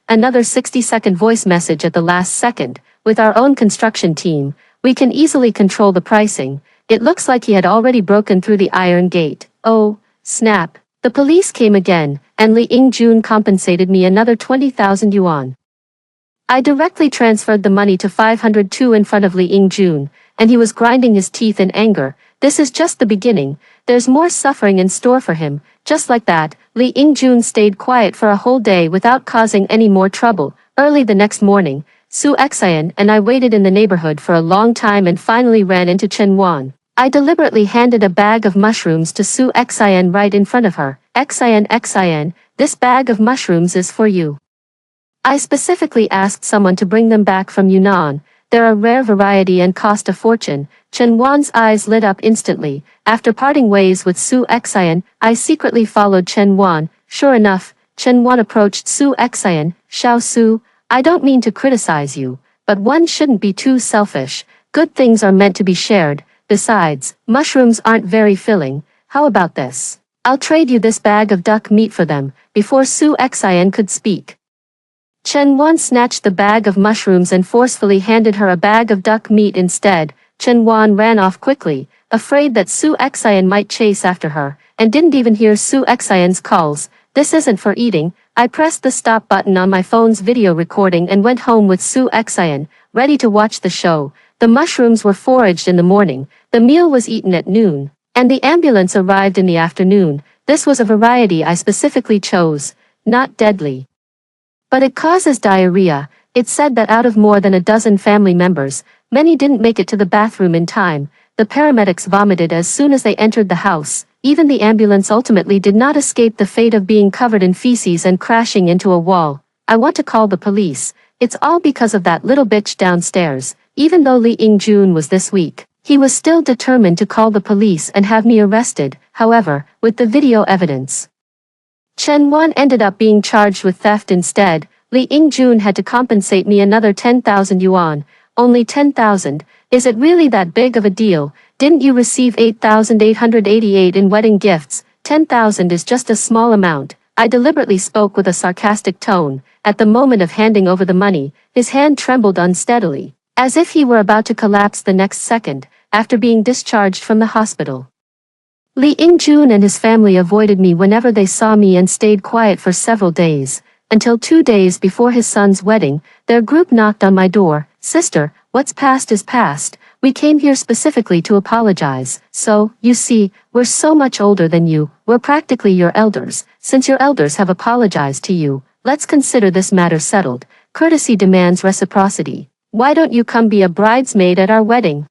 another 60-second voice message at the last second. With our own construction team, we can easily control the pricing. It looks like he had already broken through the iron gate. Oh, snap. The police came again, and Li Yingjun compensated me another 20,000 yuan. I directly transferred the money to 502 in front of Li Yingjun, and he was grinding his teeth in anger. This is just the beginning. There's more suffering in store for him. Just like that, Li Yingjun stayed quiet for a whole day without causing any more trouble. Early the next morning, Su Xian and I waited in the neighborhood for a long time and finally ran into Chen Wan. I deliberately handed a bag of mushrooms to Su Xian right in front of her. Xian, this bag of mushrooms is for you. I specifically asked someone to bring them back from Yunnan. They're a rare variety and cost a fortune. Chen Wan's eyes lit up instantly. After parting ways with Su Xian, I secretly followed Chen Wan. Sure enough, Chen Wan approached Su Xian. Xiao Su, I don't mean to criticize you, but one shouldn't be too selfish. Good things are meant to be shared. Besides, mushrooms aren't very filling. How about this? I'll trade you this bag of duck meat for them. Before Su Xian could speak, Chen Wan snatched the bag of mushrooms and forcefully handed her a bag of duck meat instead. Chen Wan ran off quickly, afraid that Su Xian might chase after her, and didn't even hear Su Xian's calls. This isn't for eating. I pressed the stop button on my phone's video recording and went home with Su Xian, ready to watch the show. The mushrooms were foraged in the morning, the meal was eaten at noon, and the ambulance arrived in the afternoon. This was a variety I specifically chose, not deadly, but it causes diarrhea. It's said that out of more than a dozen family members, many didn't make it to the bathroom in time. the paramedics vomited as soon as they entered the house. Even the ambulance ultimately did not escape the fate of being covered in feces and crashing into a wall. I want to call the police. It's all because of that little bitch downstairs. Even though Lee In-jun was this weak, he was still determined to call the police and have me arrested. However, with the video evidence, Chen Wan ended up being charged with theft instead. Lee In-jun had to compensate me another 10,000 yuan. Only 10,000? Is it really that big of a deal? Didn't you receive 8,888 in wedding gifts? 10,000 is just a small amount. I deliberately spoke with a sarcastic tone. At the moment of handing over the money, his hand trembled unsteadily, as if he were about to collapse the next second, after being discharged from the hospital. Lee In-jun and his family avoided me whenever they saw me and stayed quiet for several days. Until 2 days before his son's wedding, their group knocked on my door. "Sister, what's past is past. We came here specifically to apologize. So, you see, we're so much older than you. We're practically your elders. Since your elders have apologized to you, let's consider this matter settled. Courtesy demands reciprocity. Why don't you come be a bridesmaid at our wedding?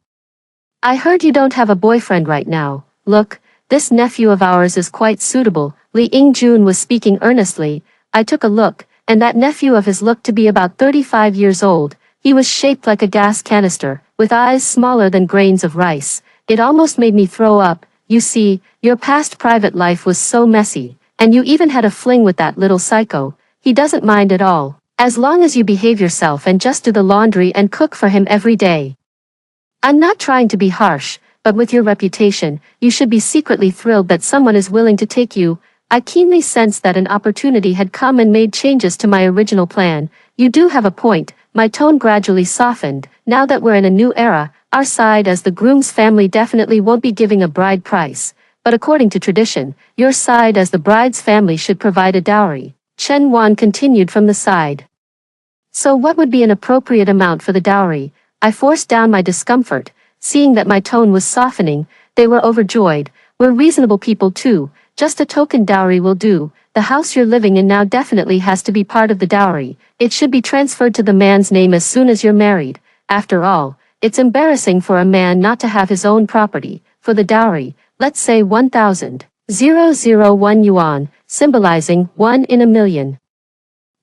I heard you don't have a boyfriend right now. Look, this nephew of ours is quite suitable." Lee In-jun was speaking earnestly. I took a look, and that nephew of his looked to be about 35 years old. He was shaped like a gas canister, with eyes smaller than grains of rice. It almost made me throw up. "You see, your past private life was so messy, and you even had a fling with that little psycho. He doesn't mind at all, as long as you behave yourself and just do the laundry and cook for him every day." I'm not trying to be harsh, but with your reputation, you should be secretly thrilled that someone is willing to take you. I keenly sensed that an opportunity had come and made changes to my original plan. "You do have a point." My tone gradually softened. "Now that we're in a new era, our side as the groom's family definitely won't be giving a bride price. But according to tradition, your side as the bride's family should provide a dowry." Chen Wan continued from the side. "So what would be an appropriate amount for the dowry?" I forced down my discomfort. Seeing that my tone was softening, they were overjoyed. "We're reasonable people too. Just a token dowry will do. The house you're living in now definitely has to be part of the dowry. It should be transferred to the man's name as soon as you're married. After all, it's embarrassing for a man not to have his own property. For the dowry, let's say 1,001 yuan, symbolizing 1 in a million.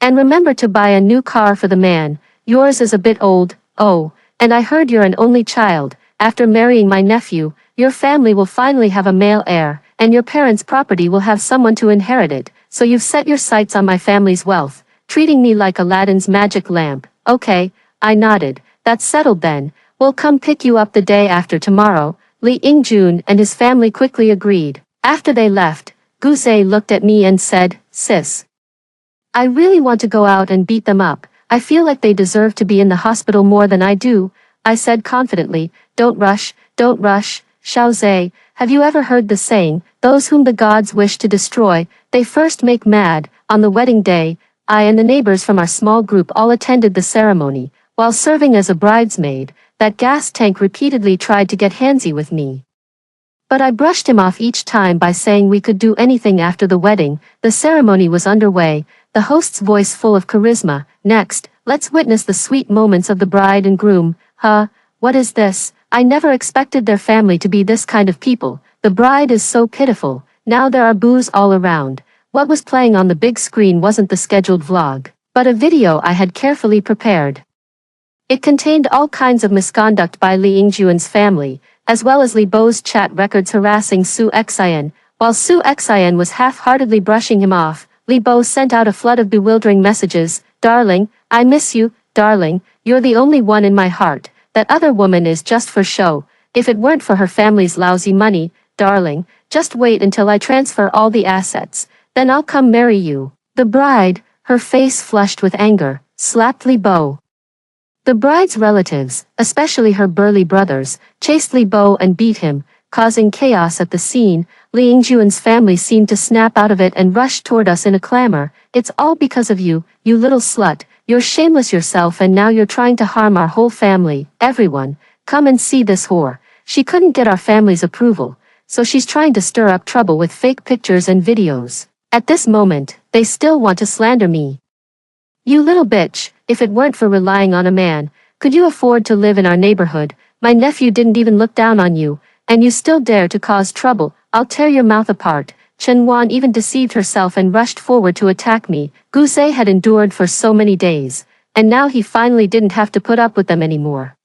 And remember to buy a new car for the man. Yours is a bit old. Oh, and I heard you're an only child. After marrying my nephew, your family will finally have a male heir, and your parents' property will have someone to inherit it. So you've set your sights on my family's wealth, treating me like Aladdin's magic lamp." "Okay," I nodded. "That's settled then. We'll come pick you up the day after tomorrow." Lee In-jun and his family quickly agreed. After they left, Guzei looked at me and said, "Sis, I really want to go out and beat them up. I feel like they deserve to be in the hospital more than I do." I said confidently. Don't rush, Xiaozhe. Have you ever heard the saying, those whom the gods wish to destroy, they first make mad?" On the wedding day, I and the neighbors from our small group all attended the ceremony. While serving as a bridesmaid, that gas tank repeatedly tried to get handsy with me. But I brushed him off each time by saying we could do anything after the wedding. The ceremony was underway, the host's voice full of charisma. "Next, let's witness the sweet moments of the bride and groom." Huh? What is this? I never expected their family to be this kind of people. The bride is so pitiful. Now there are boos all around. What was playing on the big screen wasn't the scheduled vlog, but a video I had carefully prepared. It contained all kinds of misconduct by Lee In-jun's family, as well as Li Bo's chat records harassing Su Xian. While Su Xian was half-heartedly brushing him off, Li Bo sent out a flood of bewildering messages. "Darling, I miss you. Darling, you're the only one in my heart. That other woman is just for show. If it weren't for her family's lousy money, darling, just wait until I transfer all the assets. Then I'll come marry you." The bride, her face flushed with anger, slapped Li Bo. The bride's relatives, especially her burly brothers, chased Li Bo and beat him, causing chaos at the scene. Lee In-jun's family seemed to snap out of it and rushed toward us in a clamor. "It's all because of you, you little slut. You're shameless yourself and now you're trying to harm our whole family. Everyone, come and see this whore. She couldn't get our family's approval, so she's trying to stir up trouble with fake pictures and videos. At this moment, they still want to slander me. You little bitch, if it weren't for relying on a man, could you afford to live in our neighborhood?" My nephew didn't even look down on you, and you still dare to cause trouble. I'll tear your mouth apart. Chen Wan even deceived herself and rushed forward to attack me. Gu Zai had endured for so many days, and now he finally didn't have to put up with them anymore.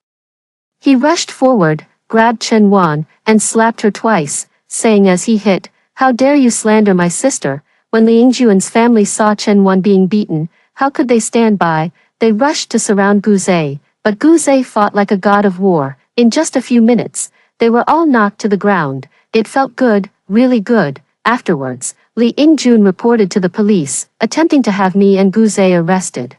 He rushed forward, grabbed Chen Wan, and slapped her twice, saying as he hit, "How dare you slander my sister?" When Li Yingjuan's family saw Chen Wan being beaten, how could they stand by? They rushed to surround Gu Zai, but Gu Zai fought like a god of war. In just a few minutes, they were all knocked to the ground. It felt good, really good. Afterwards, Li Yingjun reported to the police, attempting to have me and Gu Zai arrested.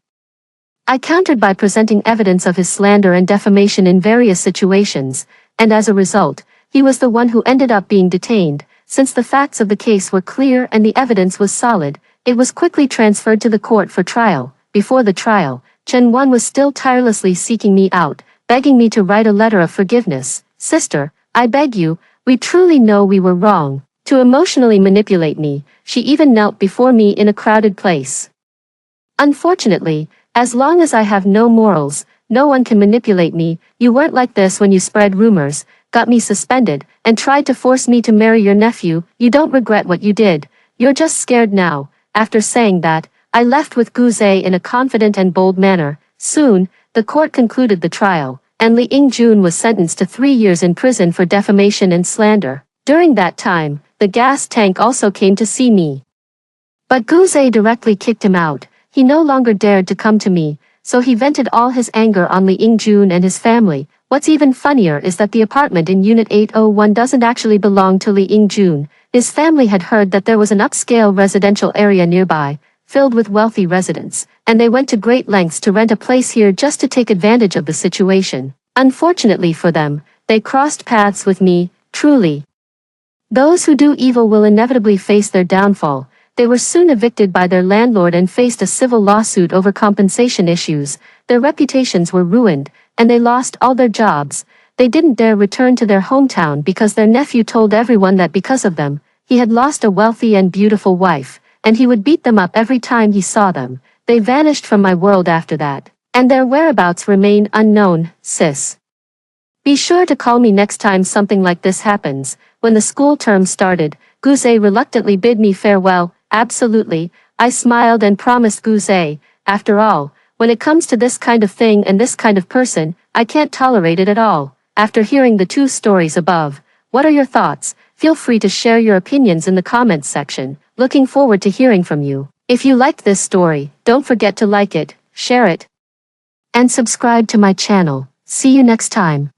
I countered by presenting evidence of his slander and defamation in various situations, and as a result, he was the one who ended up being detained. Since the facts of the case were clear and the evidence was solid, it was quickly transferred to the court for trial. Before the trial, Chen Wan was still tirelessly seeking me out, begging me to write a letter of forgiveness. "Sister, I beg you, we truly know we were wrong." To emotionally manipulate me, she even knelt before me in a crowded place. Unfortunately, as long as I have no morals, no one can manipulate me. You weren't like this when you spread rumors, got me suspended, and tried to force me to marry your nephew. You don't regret what you did. You're just scared now. After saying that, I left with Gu Zai in a confident and bold manner. Soon, the court concluded the trial, and Li Yingjun was sentenced to 3 years in prison for defamation and slander. During that time, the gas tank also came to see me. But Gu Zai directly kicked him out. He no longer dared to come to me, so he vented all his anger on Li Yingjun and his family. What's even funnier is that the apartment in Unit 801 doesn't actually belong to Li Yingjun. His family had heard that there was an upscale residential area nearby, filled with wealthy residents, and they went to great lengths to rent a place here just to take advantage of the situation. Unfortunately for them, they crossed paths with me. Truly, those who do evil will inevitably face their downfall. They were soon evicted by their landlord and faced a civil lawsuit over compensation issues. Their reputations were ruined, and they lost all their jobs. They didn't dare return to their hometown because their nephew told everyone that because of them, he had lost a wealthy and beautiful wife, and he would beat them up every time he saw them. They vanished from my world after that, and their whereabouts remain unknown. Sis, be sure to call me next time something like this happens. When the school term started, Gu Zai reluctantly bid me farewell. Absolutely, I smiled and promised Gu Zai. After all, when it comes to this kind of thing and this kind of person, I can't tolerate it at all. After hearing the 2 stories above, what are your thoughts? Feel free to share your opinions in the comments section. Looking forward to hearing from you. If you liked this story, don't forget to like it, share it, and subscribe to my channel. See you next time.